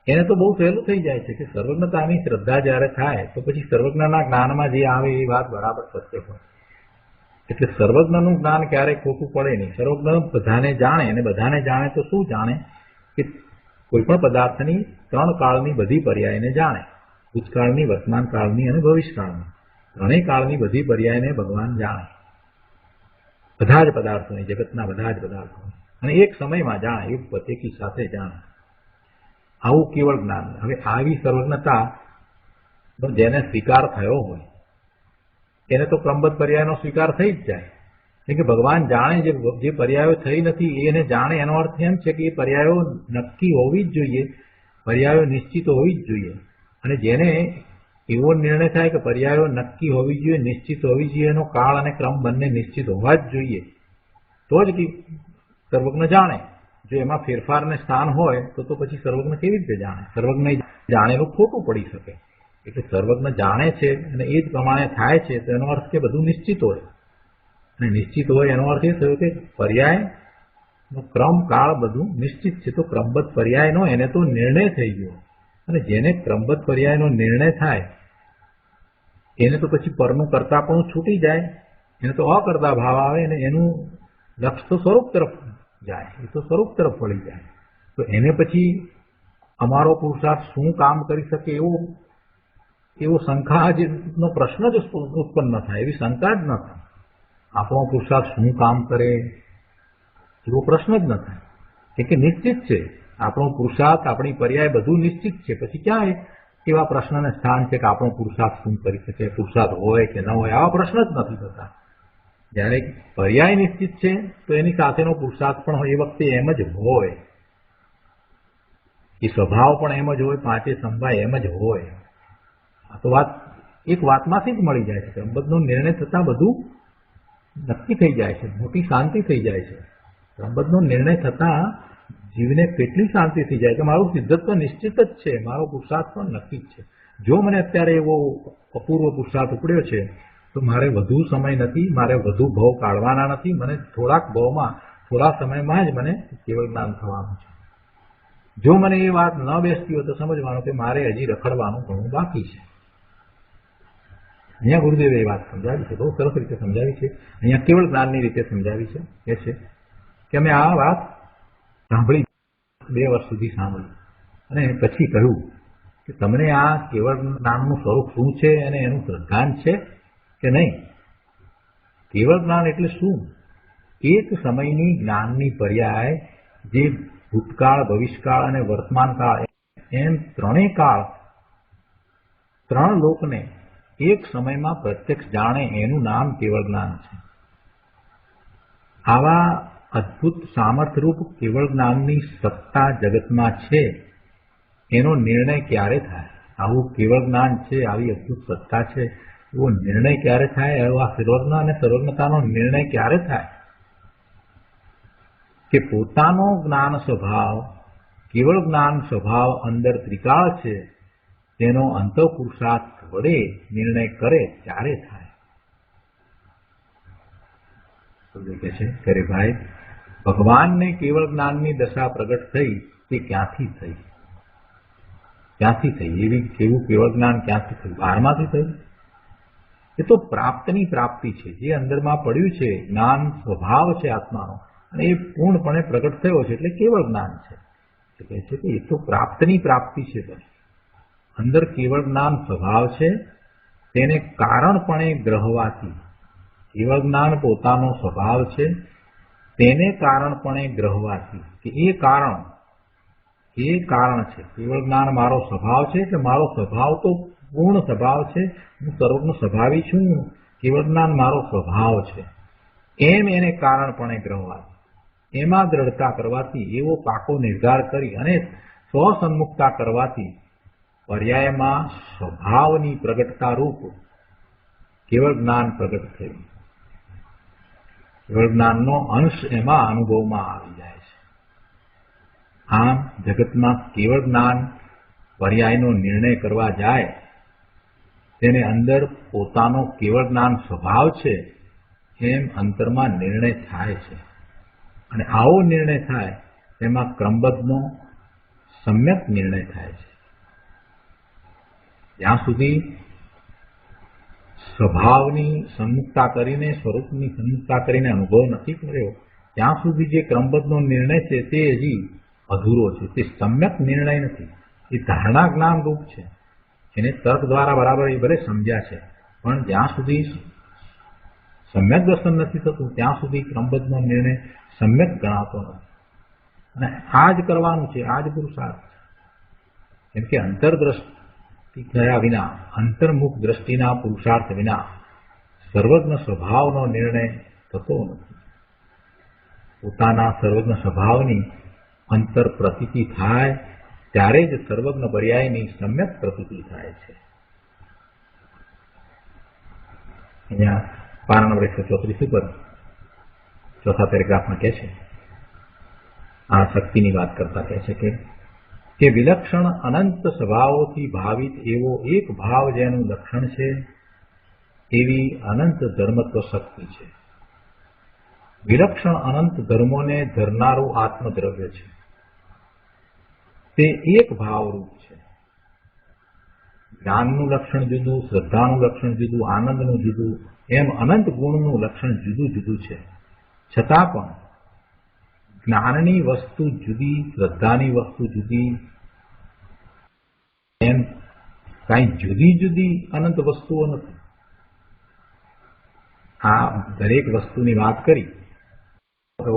એને તો બહુ સહેલું થઈ જાય છે કે સર્વજ્ઞતાની શ્રદ્ધા જ્યારે થાય તો પછી સર્વજ્ઞના જ્ઞાનમાં જે આવે એ વાત બરાબર સત્ય હોય. એટલે સર્વજ્ઞનું જ્ઞાન ક્યારેય ખોટું પડે નહીં. સર્વજ્ઞ બધાને જાણે, અને બધાને જાણે તો શું જાણે કે કોઈ પણ પદાર્થની 3 કાળની બધી પર્યાયને જાણે. ભૂતકાળની, વર્તમાન કાળની અને ભવિષ્યકાળની. 3 કાળની બધી પર્યાયને ભગવાન જાણે. બધા જ પદાર્થોની, જગતના બધા જ પદાર્થોની, અને એક સમયમાં જાણે, એક પતેકી સાથે જાણે. આવું કેવળ જ્ઞાન. હવે આવી સર્વજ્ઞતા જેને સ્વીકાર થયો હોય એને તો ક્રમબદ્ધ પર્યાયનો સ્વીકાર થઈ જ જાય. એટલે કે ભગવાન જાણે, જે પર્યાયો થઈ નથી એને જાણે, એનો અર્થ એમ છે કે એ પર્યાયો નક્કી હોવી જ જોઈએ, પર્યાયો નિશ્ચિત હોવી જ જોઈએ. અને જેને એવો નિર્ણય થાય કે પર્યાયો નક્કી હોવી જોઈએ, નિશ્ચિત હોવી જોઈએ, એનો કાળ અને ક્રમ બંને નિશ્ચિત હોવા જ જોઈએ, તો જ સર્વજ્ઞ જાણે. જો એમાં ફેરફારને સ્થાન હોય તો પછી સર્વજ્ઞ કેવી રીતે જાણે? સર્વજ્ઞ જાણેલું ખોટું પડી શકે. એટલે સર્વજ્ઞ જાણે છે અને એ જ પ્રમાણે થાય છે, તો એનો અર્થ કે બધું નિશ્ચિત હોય. અને નિશ્ચિત હોય એનો અર્થ એ થયો કે પર્યાયનો ક્રમ, કાળ બધું નિશ્ચિત છે. તો ક્રમબદ્ધ પર્યાયનો એને તો નિર્ણય થઈ ગયો. અને જેને ક્રમબદ્ધ પર્યાયનો નિર્ણય થાય એને તો પછી પરનું કરતા પણ છૂટી જાય, એને તો અકર્તા ભાવ આવે અને એનું લક્ષ્ય તો સ્વરૂપ તરફ જાય, એ તો સ્વરૂપ તરફ વળી જાય. તો એને પછી અમારો પુરુષાર્થ શું કામ કરી શકે એવો શંકાનો પ્રશ્ન જ ઉત્પન્ન ન થાય, એવી શંકા જ ન થાય. આપણો પુરુષાર્થ શું કામ કરે એવો પ્રશ્ન જ ન થાય. કે નિશ્ચિત છે આપણો પુરુષાર્થ, આપણી પર્યાય બધું નિશ્ચિત છે. પછી ક્યાં એવા પ્રશ્નને સ્થાન છે કે આપણો પુરુષાર્થ શું કરી શકે, પુરુષાર્થ હોય કે ન હોય, આવા પ્રશ્ન જ નથી થતા. જ્યારે પર્યાય નિશ્ચિત છે તો એની સાથેનો પુરુષાર્થ પણ એ વખતે એમ જ હોય, એ સ્વભાવ પણ એમ જ હોય, પાંચે સંભાય એમ જ હોય. આ તો વાત એક વાતમાંથી જ મળી જાય છે. ક્રમબદ્ધનો નિર્ણય થતા બધું નક્કી થઈ જાય છે, મોટી શાંતિ થઈ જાય છે. ક્રમબદ્ધનો નિર્ણય થતા જીવને કેટલી શાંતિ થઈ જાય કે મારું સિદ્ધત્વ નિશ્ચિત જ છે, મારો પુરુષાર્થ પણ નક્કી જ છે. જો મને અત્યારે એવો અપૂર્વ પુરુષાર્થ ઉપડ્યો છે તો મારે વધુ સમય નથી, મારે વધુ ભવ કાઢવાના નથી, મને થોડાક ભવમાં, થોડા સમયમાં જ મને કેવળ જ્ઞાન થવાનું છે. જો મને એ વાત ન બેસતી હોય તો સમજવાનું કે મારે હજી રખડવાનું ઘણું બાકી છે. અહીંયા ગુરુદેવે એ વાત સમજાવી છે, બહુ સરસ રીતે સમજાવી છે. અહીંયા કેવળ જ્ઞાનની રીતે સમજાવી છે. એ છે કે અમે આ વાત સાંભળી, 2 વર્ષ સુધી સાંભળી, અને પછી કહ્યું કે તમને આ કેવળ જ્ઞાનનું સ્વરૂપ શું છે અને એનું શ્રદ્ધાન છે કે નહીં? કેવળ જ્ઞાન એટલે શું? એક સમયની જ્ઞાનની પર્યાય જે ભૂતકાળ, ભવિષ્યકાળ અને વર્તમાન કાળ, એમ 3 કાળ, 3 લોકને એક સમયમાં પ્રત્યક્ષ જાણે એનું નામ કેવળ જ્ઞાન છે. આવા અદ્ભુત સામર્થ્યરૂપ કેવળ જ્ઞાનની સત્તા જગતમાં છે એનો નિર્ણય ક્યારે થાય? આવું કેવળ જ્ઞાન છે, આવી અદ્ભુત સત્તા છે, એવો નિર્ણય ક્યારે થાય? આ સર્વજ્ઞ અને સર્વજ્ઞતાનો નિર્ણય ક્યારે થાય? કે પોતાનો જ્ઞાન સ્વભાવ, કેવળ જ્ઞાન સ્વભાવ અંદર ત્રિકાળ છે તેનો અંતઃપુરુષાર્થ વડે નિર્ણય કરે ત્યારે થાય. કહે છે કે ભાઈ, ભગવાનને કેવળ જ્ઞાનની દશા પ્રગટ થઈ તે ક્યાંથી થઈ? ક્યાંથી થઈ? એવું કેવળ જ્ઞાન ક્યાંથી થયું? બહારમાંથી થયું? એ તો પ્રાપ્તની પ્રાપ્તિ છે. જે અંદરમાં પડ્યું છે જ્ઞાન સ્વભાવ છે આત્માનો, અને એ પૂર્ણપણે પ્રગટ થયો છે એટલે કેવળ જ્ઞાન છે. કહે છે કે એ તો પ્રાપ્તની પ્રાપ્તિ છે. અંદર કેવળ જ્ઞાન સ્વભાવ છે, તેને કારણપણે ગ્રહવાથી, કેવળ જ્ઞાન પોતાનો સ્વભાવ છે, તેને કારણપણે ગ્રહવાથી, કે એ કારણ છે. કેવળ જ્ઞાન મારો સ્વભાવ છે એટલે મારો સ્વભાવ તો પૂર્ણ સ્વભાવ છે, હું સર્વનો સ્વભાવી છું, કેવળ જ્ઞાન મારો સ્વભાવ છે, એમ એને કારણપણે ગ્રહવાથી, એમાં દ્રઢતા કરવાથી, એવો પાકો નિર્ધાર કરી અને સ્વસન્મુખતા કરવાથી પર્યાયમાં સ્વભાવની પ્રગટતા રૂપ કેવળ જ્ઞાન પ્રગટ થયું. કેવળ જ્ઞાનનો અંશ એમાં અનુભવમાં આવી જાય છે. આમ જગતમાં કેવળ જ્ઞાન પર્યાયનો નિર્ણય કરવા જાય, તેને અંદર પોતાનો કેવળ જ્ઞાન સ્વભાવ છે એમ અંતરમાં નિર્ણય થાય છે. અને આવો નિર્ણય થાય તેમાં ક્રમબદ્ધનો સમ્યક નિર્ણય થાય છે. જ્યાં સુધી સ્વભાવની સન્મુખતા કરીને, સ્વરૂપની સન્મુખતા કરીને અનુભવ નથી કર્યો, ત્યાં સુધી જે ક્રમબદ્ધનો નિર્ણય છે તે હજી અધૂરો છે. તે સમ્યક નિર્ણય નથી, એ ધારણા જ્ઞાન રૂપ છે. એને તર્ક દ્વારા બરાબર એ ભલે સમજ્યા છે, પણ જ્યાં સુધી સમ્યક દર્શન નથી થતું ત્યાં સુધી ક્રમબદ્ધનો નિર્ણય સમ્યક ગણાતો નથી. અને આ જ કરવાનું છે, આ જ પુરુષાર્થ છે. કેમ કે અંતરદ્રષ્ટિ થયા વિના, અંતર્મુખ દ્રષ્ટિના પુરુષાર્થ વિના સર્વજ્ઞ સ્વભાવનો નિર્ણય થતો નથી. પોતાના સર્વજ્ઞ સ્વભાવની અંતર પ્રતીતિ થાય ત્યારે જ સર્વજ્ઞ પર્યાયની સમ્યક પ્રતીતિ થાય છે. અહીંયા પાના નંબર 134 ઉપર ચોથા પેરેગ્રાફમાં કહે છે, આ શક્તિની વાત કરતા કહે છે કે વિલક્ષણ અનંત સ્વભાવોથી ભાવિત એવો એક ભાવ જેનું લક્ષણ છે, એવી અનંત ધર્મત્વ શક્તિ છે. વિલક્ષણ અનંત ધર્મોને ધરનારું આત્મદ્રવ્ય છે. તે એક ભાવરૂપ છે. જ્ઞાનનું લક્ષણ જુદું, શ્રદ્ધાનું લક્ષણ જુદું, આનંદનું જુદું, એમ અનંત ગુણનું લક્ષણ જુદું જુદું છે. છતાં પણ જ્ઞાનની વસ્તુ જુદી, શ્રદ્ધાની વસ્તુ જુદી, એમ કાંઈ જુદી જુદી અનંત વસ્તુઓ નથી. આ દરેક વસ્તુની વાત કરી તો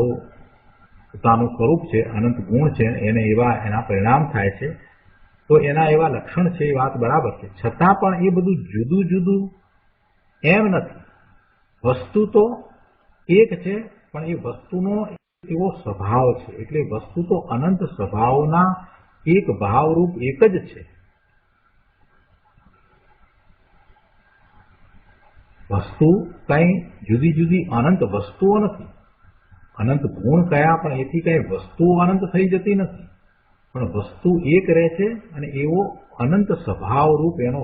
પોતાનું સ્વરૂપ છે, અનંત ગુણ છે, એને એવા એના પરિણામ થાય છે, તો એના એવા લક્ષણ છે, એ વાત બરાબર છે. છતાં પણ એ બધું જુદું જુદું એમ નથી. વસ્તુ તો એક છે, પણ એ વસ્તુનો એવો સ્વભાવ છે. એટલે વસ્તુ તો અનંત સ્વભાવના એક ભાવરૂપ એક જ છે. વસ્તુ કઈ જુદી જુદી અનંત વસ્તુઓ નથી. અનંત ગુણ કયા, પણ એથી કઈ વસ્તુઓ અનંત થઈ જતી નથી. પણ વસ્તુ એક રહે છે અને એવો અનંત સ્વભાવરૂપ એનો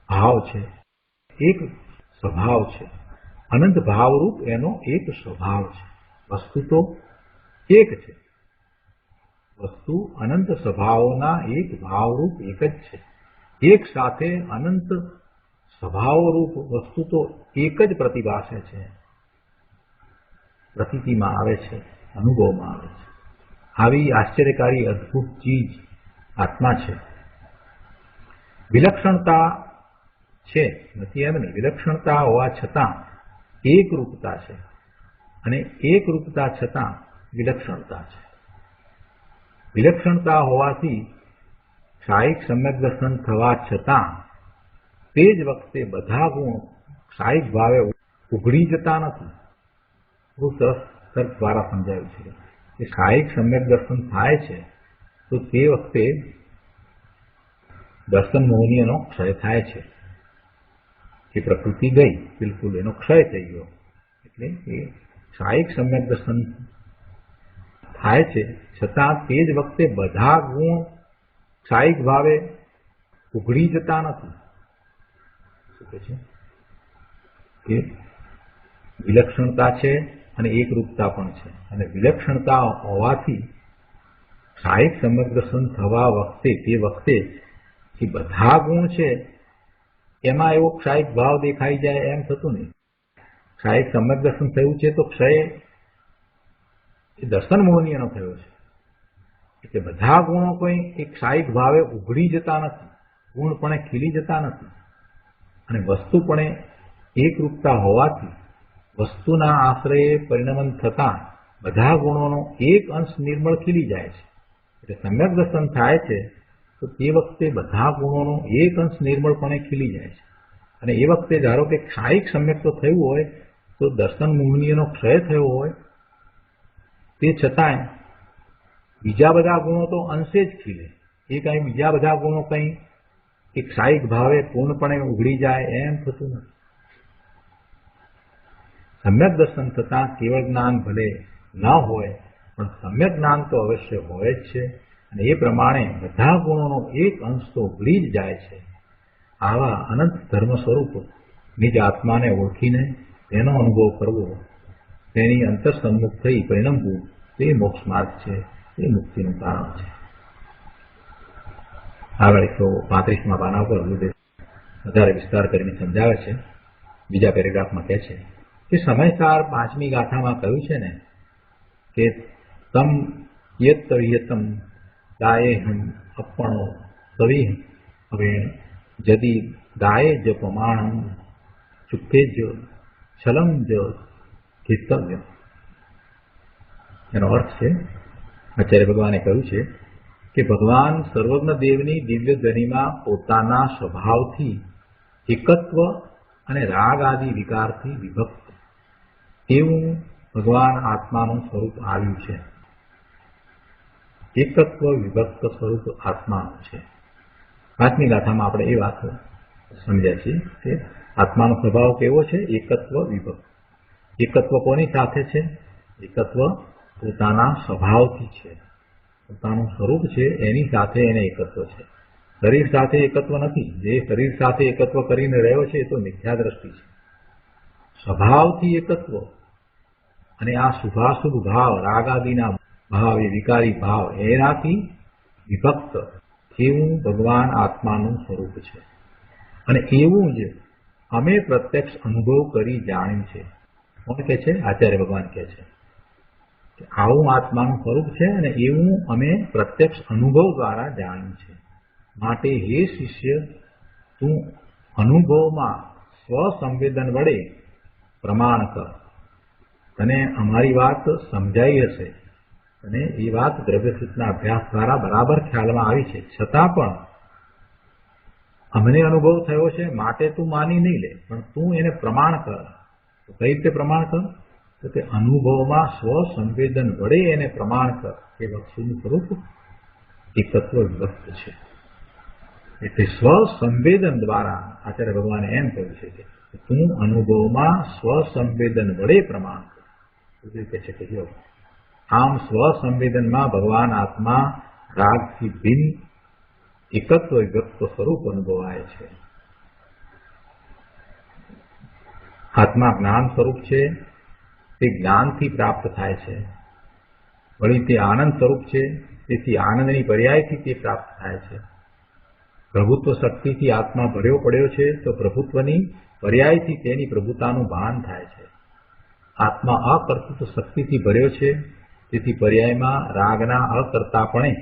ભાવ છે, એક સ્વભાવ છે. અનંત ભાવરૂપ એનો એક સ્વભાવ છે. વસ્તુ તો એક છે. વસ્તુ અનંત સ્વભાવોના એક ભાવરૂપ એક જ છે. એક સાથે અનંત સ્વભાવરૂપ વસ્તુ તો એક જ પ્રતિભાસે છે, પ્રતીતિમાં આવે છે, અનુભવમાં આવે છે. આવી આશ્ચર્યકારી અદ્ભુત ચીજ આત્મા છે. વિલક્ષણતા છે નથી એમ નહીં, વિલક્ષણતા હોવા છતાં એકરૂપતા છે, અને એકરૂપતા છતાં વિલક્ષણતા છે. વિલક્ષણતા હોવાથી ક્ષાયિક સમ્યક દર્શન થવા છતાં તે જ વખતે બધા ગુણ ક્ષાયિક ભાવે ઉઘડી જતા નથી. બહુ સરસ તર્ક દ્વારા સમજાયું છે કે ક્ષાયિક સમ્યક દર્શન થાય છે તો તે વખતે દર્શન મોહનીયનો ક્ષય થાય છે. કે પ્રકૃતિ ગઈ, બિલકુલ એનો ક્ષય થઈ ગયો. એટલે એ ક્ષાયિક સમ્યક દર્શન થાય છે, છતાં તે જ વખતે બધા ગુણ ક્ષાયિક ભાવે ઉઘડી જતા નથી. શું કહે છે કે વિલક્ષણતા છે અને એકરૂપતા પણ છે. અને વિલક્ષણતા હોવાથી ક્ષાયિક સમ્યક દર્શન થવા વખતે તે વખતે એ બધા ગુણ છે એમાં એવો ક્ષાયિક ભાવ દેખાઈ જાય એમ થતું નહીં. ક્ષાયિક સમ્યક દર્શન થયું છે તો ક્ષય એ દર્શન મોહનીયનો થયો છે. એટલે બધા ગુણો કોઈ એક ક્ષાયિક ભાવે ઉઘડી જતા નથી, પૂર્ણપણે ખીલી જતા નથી. અને વસ્તુપણે એકરૂપતા હોવાથી વસ્તુના આશ્રયે પરિણમન થતા બધા ગુણોનો એક અંશ નિર્મળ ખીલી જાય છે. એટલે સમ્યક દર્શન થાય છે તો તે વખતે બધા ગુણોનો એક અંશ નિર્મળપણે ખીલી જાય છે. અને એ વખતે ધારો કે ક્ષાયિક સમ્યક તો થયું હોય તો દર્શન મોહનીયનો ક્ષય થયો હોય, તે છતાંય બીજા બધા ગુણો તો અંશે જ ખીલે. એ કઈ બીજા બધા ગુણો કઈ એક ક્ષાયિક ભાવે પૂર્ણપણે ઉઘડી જાય એમ થતું નથી. સમ્યક દર્શન થતા કેવળ જ્ઞાન ભલે ન હોય પણ સમ્યક જ્ઞાન તો અવશ્ય હોય જ છે. અને એ પ્રમાણે બધા ગુણોનો એક અંશ તો ઉઘડી જ જાય છે. આવા અનંત ધર્મ સ્વરૂપ નિજ આત્માને ઓળખીને તેનો અનુભવ કરવો, તેની અંતરસન્મુખ થઈ પરિણમવું, તે મોક્ષ માર્ગ છે, તે મુક્તિનું કારણ છે. આગળ 135મા પાના ઉપર વધારે વિસ્તાર કરીને સમજાવે છે. બીજા પેરેગ્રાફમાં કહે છે કે સમયસાર 5મી ગાથામાં કહ્યું છે ને કે તમ યત યતમ દાયેહમ અપણો સવિહ હવેણ જદી દાયે જ પ્રમાણમ ચુપ્પે જ છલમ જ ચિત્તવ્ય. એનો અર્થ છે, આચાર્ય ભગવાને કહ્યું છે કે ભગવાન સર્વજ્ઞ દેવની દિવ્ય ધ્વનિમાં પોતાના સ્વભાવથી એકત્વ અને રાગ આદિ વિકારથી વિભક્ત એવું ભગવાન આત્માનું સ્વરૂપ આવ્યું છે. એકત્વ વિભક્ત સ્વરૂપ આત્માનું છે. 5મી ગાથામાં આપણે એ વાત સમજ્યા છીએ કે આત્માનો સ્વભાવ કેવો છે? એકત્વ વિભક્ત. એકત્વ કોની સાથે છે? એકત્વ પોતાના સ્વભાવથી છે. પોતાનું સ્વરૂપ છે એની સાથે એને એકત્વ છે. શરીર સાથે એકત્વ નથી. જે શરીર સાથે એકત્વ કરીને રહ્યો છે એ તો મિથ્યા દ્રષ્ટિ છે. સ્વભાવથી એકત્વ અને આ શુભાશુભ ભાવ, રાગાદિના ભાવ, એ વિકારી ભાવ, એનાથી વિભક્ત એવું ભગવાન આત્માનું સ્વરૂપ છે. અને એવું જ અમે પ્રત્યક્ષ અનુભવ કરી જાણ્યું છે. કોણ કહે છે? આચાર્ય ભગવાન કહે છે કે આવું આત્માનું સ્વરૂપ છે અને એવું અમે પ્રત્યક્ષ અનુભવ દ્વારા જાણ્યું છે. માટે હે શિષ્ય, તું અનુભવમાં સ્વસંવેદન વડે પ્રમાણ કર. તને અમારી વાત સમજાઈ હશે અને એ વાત દ્રવ્યસૂચના અભ્યાસ દ્વારા બરાબર ખ્યાલમાં આવી છે. છતાં પણ અમને અનુભવ થયો છે માટે તું માની નહીં લે, પણ તું એને પ્રમાણ કર. તો કઈ રીતે પ્રમાણ કર? તો કે અનુભવમાં સ્વસંવેદન વડે એને પ્રમાણ કર કે વસ્તુનું સ્વરૂપ એકત્વ વિભક્ત છે. એટલે સ્વસંવેદન દ્વારા આચાર્ય ભગવાને એમ કહ્યું છે કે તું અનુભવમાં સ્વસંવેદન વડે પ્રમાણ કર. કહે છે કે જો આમ સ્વસંવેદનમાં ભગવાન આત્મા રાગથી ભિન્ન એકત્વ વિભક્ત સ્વરૂપ અનુભવાય છે. આત્મા જ્ઞાન સ્વરૂપ છે, તે જ્ઞાનથી પ્રાપ્ત થાય છે. વળી તે આનંદ સ્વરૂપ છે, તેથી આનંદની પર્યાયથી તે પ્રાપ્ત થાય છે. પ્રભુત્વ શક્તિથી આત્મા ભર્યો પડ્યો છે તો પ્રભુત્વની પર્યાયથી તેની પ્રભુતાનું ભાન થાય છે. આત્મા અકર્તૃત્વ શક્તિથી ભર્યો છે, તેથી પર્યાયમાં રાગના અકર્તાપણે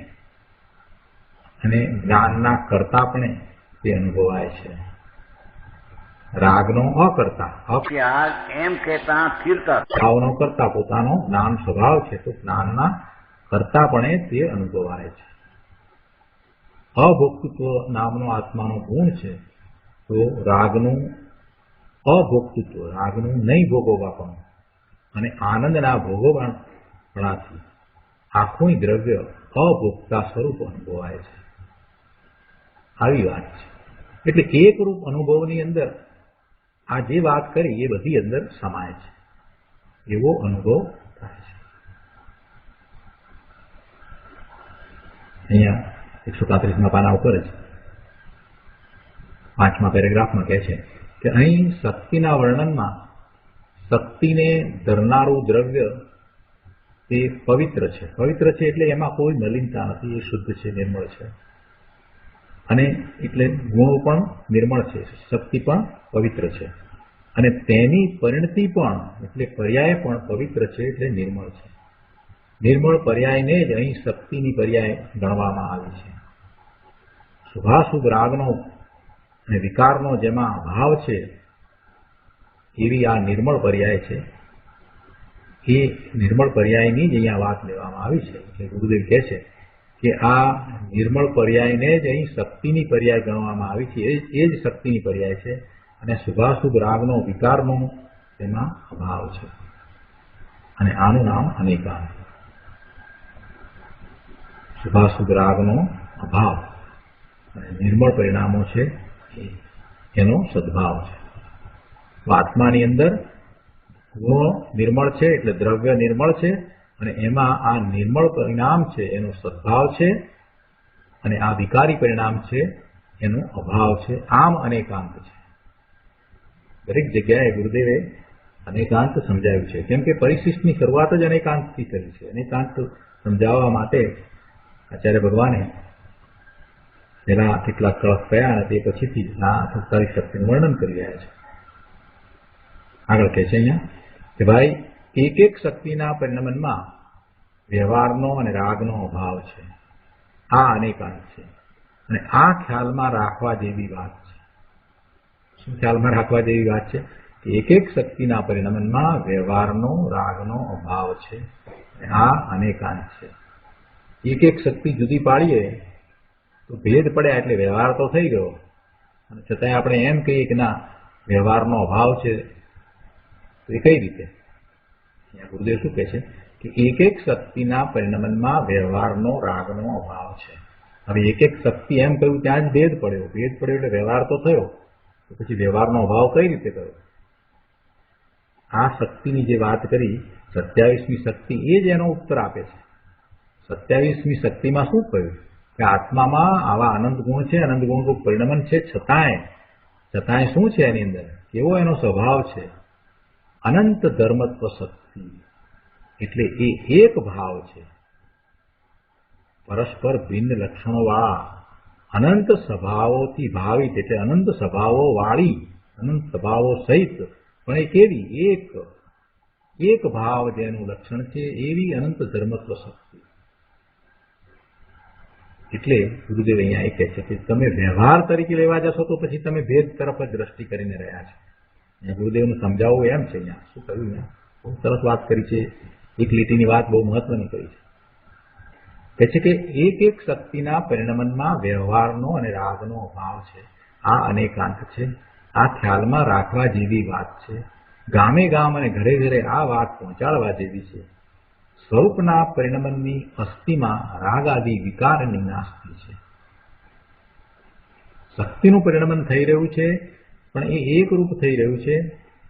અને જ્ઞાનના કર્તાપણે તે અનુભવાય છે. રાગનો અકર્તા, એમ કહેતા સ્થિરતા ભાવનો કર્તા પોતાનો જ્ઞાન સ્વભાવ છે, તો જ્ઞાનના કર્તાપણે તે અનુભવાય છે. અભોક્તૃત્વ નામનો આત્માનો ગુણ છે, તો રાગનું અભોક્તૃત્વ, રાગનું નહીં ભોગવવાપણું અને આનંદના ભોગવવાપણાથી આખું દ્રવ્ય અભોક્તા સ્વરૂપ અનુભવાય છે. આવી વાત છે. એટલે એકરૂપ અનુભવની અંદર આ જે વાત કરી એ બધી અંદર સમાય છે, એવો અનુભવ થાય છે. અહીંયા 135મા પાના ઉપર જ 5મા પેરેગ્રાફમાં કહે છે કે અહીં શક્તિના વર્ણનમાં શક્તિને ધરનારું દ્રવ્ય તે પવિત્ર છે. પવિત્ર છે એટલે એમાં કોઈ મલિનતા નથી, એ શુદ્ધ છે, નિર્મળ છે. અને એટલે ગુણો પણ નિર્મળ છે, શક્તિ પણ પવિત્ર છે, અને તેની પરિણતિ પણ એટલે પર્યાય પણ પવિત્ર છે એટલે નિર્મળ છે. નિર્મળ પર્યાયને જ અહીં શક્તિની પર્યાય ગણવામાં આવી છે. શુભાશુભ રાગનો અને વિકારનો જેમાં અભાવ છે એવી આ નિર્મળ પર્યાય છે. એ નિર્મળ પર્યાયની જ અહીંયા વાત લેવામાં આવી છે. એટલે ગુરુદેવ કહે છે કે આ નિર્મળ પર્યાયને જ અહીં શક્તિની પર્યાય ગણવામાં આવી છે. એ જ શક્તિની પર્યાય છે, અને શુભાશુભ રાગનો વિકારનો તેમાં અભાવ છે, અને આનું નામ અનેકાંત. શુભાશુભ રાગનો અભાવ અને નિર્મળ પરિણામો છે એનો સદભાવ છે. આત્માની અંદર ગુણો નિર્મળ છે એટલે દ્રવ્ય નિર્મળ છે, અને એમાં આ નિર્મળ પરિણામ છે એનો સદભાવ છે, અને આ વિકારી પરિણામ છે એનો અભાવ છે. આમ અનેકાંત છે. દરેક જગ્યાએ ગુરુદેવે અનેકાંત સમજાવ્યું છે, કેમ કે પરિશિષ્ટની શરૂઆત જ અનેકાંતથી કરી છે. અનેકાંત સમજાવવા માટે આચાર્ય ભગવાને પેલા કેટલાક કળશ કયા અને તે પછીથી આ સંસારિક શક્તિનું વર્ણન કરી રહ્યા છે. આગળ કહે છે અહીંયા કે ભાઈ એક એક શક્તિના પરિણમનમાં વ્યવહારનો અને રાગનો અભાવ છે. આ અનેકાંત છે, અને આ ખ્યાલમાં રાખવા જેવી વાત છે. શું ખ્યાલમાં રાખવા જેવી વાત છે? કે એક એક શક્તિના પરિણમનમાં વ્યવહારનો રાગનો અભાવ છે, અને આ અનેકાંત છે. એક એક શક્તિ જુદી પાડીએ તો ભેદ પડ્યા એટલે વ્યવહાર તો થઈ ગયો, અને છતાંય આપણે એમ કહીએ કે ના વ્યવહારનો અભાવ છે, તો એ કઈ રીતે? ગુરુદેવ શું કહે છે કે એક એક શક્તિના પરિણમનમાં વ્યવહારનો રાગનો અભાવ છે. હવે એક એક શક્તિ એમ કહ્યું ત્યાં જ ભેદ પડ્યો એટલે વ્યવહાર તો થયો, તો પછી વ્યવહારનો અભાવ કઈ રીતે કર્યો? આ શક્તિની જે વાત કરી 27મી શક્તિ એ જ એનો ઉત્તર આપે છે. 27મી શક્તિમાં શું કહ્યું કે આત્મામાં આવા અનંત ગુણ છે, અનંત ગુણનું પરિણમન છે, છતાંય શું છે એની અંદર? કેવો એનો સ્વભાવ છે? અનંત ધર્મત્વ શક્તિ, એટલે એ એક ભાવ છે. પરસ્પર ભિન્ન લક્ષણો વાળા અનંત સ્વભાવોથી ભાવિત, એટલે અનંત સ્વભાવો વાળી, અનંત સ્વભાવો સહિત, પણ એ કેવી? એક ભાવ જેનું લક્ષણ છે એવી અનંત ધર્મત્વ શક્તિ. એટલે ગુરુદેવ અહીંયા એ કહે છે કે તમે વ્યવહાર તરીકે લેવા જશો તો પછી તમે ભેદ તરફ જ દ્રષ્ટિ કરીને રહ્યા છો. ગુરુદેવનું સમજાવવું એમ છે. અહીંયા શું કહ્યું? બહુ સરસ વાત કરી છે. એક લીટીની વાત બહુ મહત્વની કરી છે. કહે છે કે એક એક શક્તિના પરિણમનમાં વ્યવહારનો અને રાગનો અભાવ છે. આ અનેકાંત છે. આ ખ્યાલમાં રાખવા જેવી વાત છે. ગામે ગામ અને ઘરે ઘરે આ વાત પહોંચાડવા જેવી છે. સ્વરૂપના પરિણમનની અસ્થિમાં રાગ આદિ વિકારની નાસ્તિ છે. શક્તિનું પરિણમન થઈ રહ્યું છે, પણ એ એક રૂપ થઈ રહ્યું છે,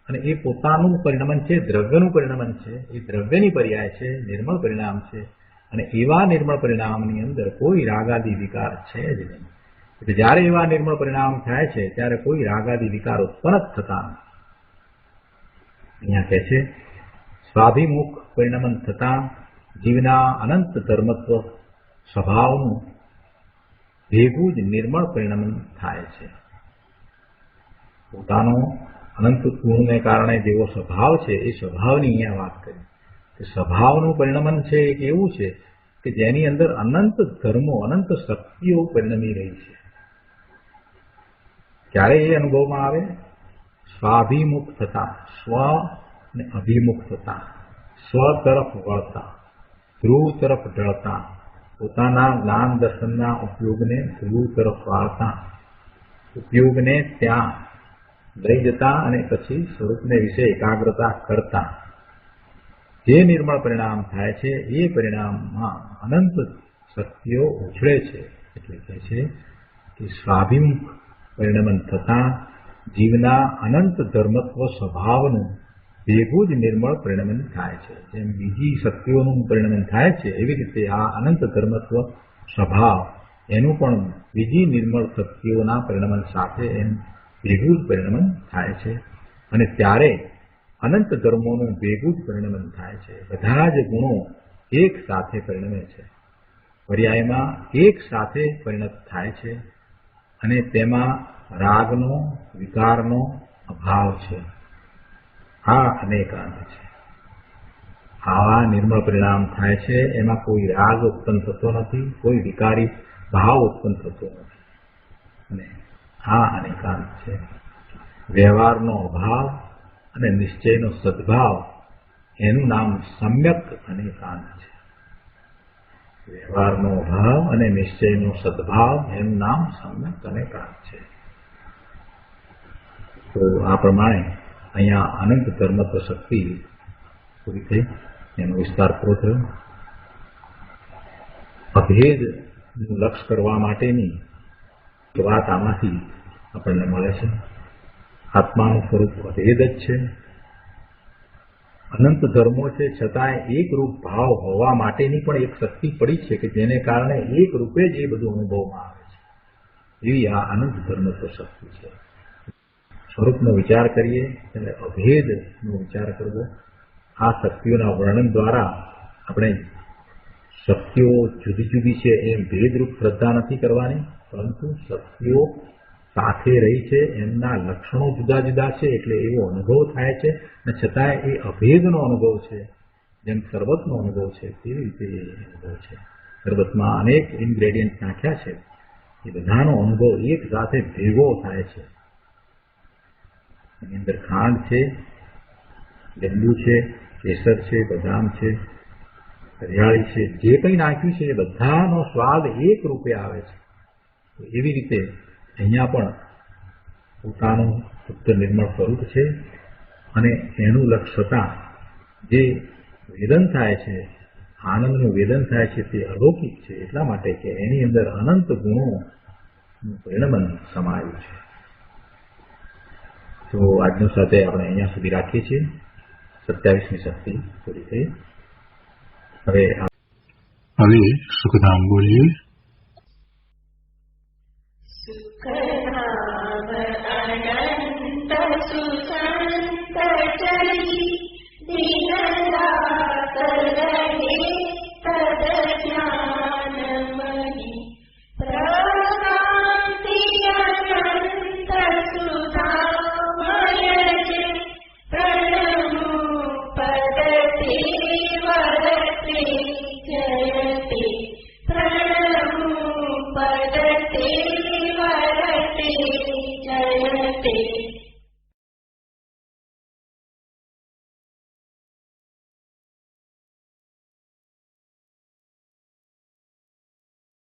અને એ પોતાનું પરિણમન છે, દ્રવ્યનું પરિણમન છે. એ દ્રવ્યની પર્યાય છે, નિર્મળ પરિણામ છે, અને એવા નિર્મળ પરિણામની અંદર કોઈ રાગાદી વિકાર છે જ નહીં. એટલે જ્યારે એવા નિર્મળ પરિણામ થાય છે ત્યારે કોઈ રાગાદી વિકાર ઉત્પન્ન જ થતા નથી. અહીંયા કહે છે સ્વાભિમુખ પરિણમન થતા જીવના અનંત ધર્મત્વ સ્વભાવનું ભેગું જ નિર્મળ પરિણમન થાય છે. પોતાનો અનંત ગુણને કારણે જેવો સ્વભાવ છે એ સ્વભાવની અહીંયા વાત કરી કે સ્વભાવનું પરિણમન છે એક એવું છે કે જેની અંદર અનંત ધર્મો, અનંત શક્તિઓ પરિણમી રહી છે. ક્યારે એ અનુભવમાં આવે? સ્વાભિમુખ થતા, સ્વ ને અભિમુખ થતા, સ્વ તરફ વળતા, ધ્રુવ તરફ ઢળતા, પોતાના જ્ઞાન દર્શનના ઉપયોગને ધ્રુવ તરફ વાળતા, ઉપયોગને ત્યાં લઈ જતા અને પછી સ્વરૂપને વિશે એકાગ્રતા કરતા જે નિર્મળ પરિણામ થાય છે એ પરિણામમાં અનંત શક્તિઓ ઉછળે છે. એટલે કહે છે કે સ્વાભિમુખ પરિણમન થતા જીવના અનંત ધર્મત્વ સ્વભાવનું ભેગું જ નિર્મળ પરિણમન થાય છે. જેમ બીજી શક્તિઓનું પરિણમન થાય છે એવી રીતે આ અનંત ધર્મત્વ સ્વભાવ એનું પણ બીજી નિર્મળ શક્તિઓના પરિણમન સાથે એમ ભેગું જ પરિણમન થાય છે. અને ત્યારે અનંત ધર્મોનું ભેગું જ પરિણમન થાય છે. બધા જ ગુણો એક સાથે પરિણમે છે, પર્યાયમાં એક સાથે પરિણત થાય છે, અને તેમાં રાગનો વિકારનો અભાવ છે. આ અનેકાંત છે. આવા નિર્મળ પરિણામ થાય છે. એમાં કોઈ રાગ ઉત્પન્ન થતો નથી, કોઈ વિકારી ભાવ ઉત્પન્ન થતો નથી, અને આ અનેકાંત છે. વ્યવહારનો અભાવ અને નિશ્ચયનો સદભાવ એનું નામ સમ્યક અનેકાંત છે. વ્યવહારનો અભાવ અને નિશ્ચયનો સદભાવ એનું નામ સમ્યક અનેકાંત છે. તો આ પ્રમાણે અહીંયા અનંત ધર્મત્વ શક્તિ પૂરી થઈ, એનો વિસ્તાર પૂરો થયો. અભેદનું લક્ષ કરવા માટેની વાત આમાંથી આપણને મળે છે. આત્માનું સ્વરૂપ અભેદ જ છે. અનંત ધર્મો છે, છતાંય એક રૂપ ભાવ હોવા માટેની પણ એક શક્તિ પડી છે કે જેને કારણે એક રૂપે જ એ બધું અનુભવમાં આવે છે. એવી આ અનંત ધર્મત્વ શક્તિ છે. સ્વરૂપનો વિચાર કરીએ એટલે અભેદનો વિચાર કરવો. આ શક્તિઓના વર્ણન દ્વારા આપણે શક્તિઓ જુદી જુદી છે એમ ભેદરૂપ શ્રદ્ધા નથી કરવાની, પરંતુ શક્તિઓ સાથે રહી છે, એમના લક્ષણો જુદા જુદા છે એટલે એવો અનુભવ થાય છે, અને છતાંય એ અભેદનો અનુભવ છે. જેમ શરબતનો અનુભવ છે તેવી રીતે એ અનુભવ છે. શરબતમાં અનેક ઇન્ગ્રેડિયન્ટ નાખ્યા છે, એ બધાનો અનુભવ એક સાથે ભેગો થાય છે. એની અંદર ખાંડ છે, લીંબુ છે, કેસર છે, બદામ છે, હરિયાળી છે, જે કંઈ નાખ્યું છે એ બધાનો સ્વાદ એક રૂપે આવે છે. એવી રીતે અહીંયા પણ પોતાનું શુદ્ધ નિર્મળ સ્વરૂપ છે, અને એનું લક્ષ થતાં જે વેદન થાય છે, આનંદનું વેદન થાય છે, તે અલૌકિક છે. એટલા માટે કે એની અંદર અનંત ગુણોનું પરિણમન સમાયું છે. તો આજનું સાથે આપણે અહીંયા સુધી રાખીએ છીએ. 27મી શક્તિ પૂરી થઈ. હવે સુખધામ બોલીએ.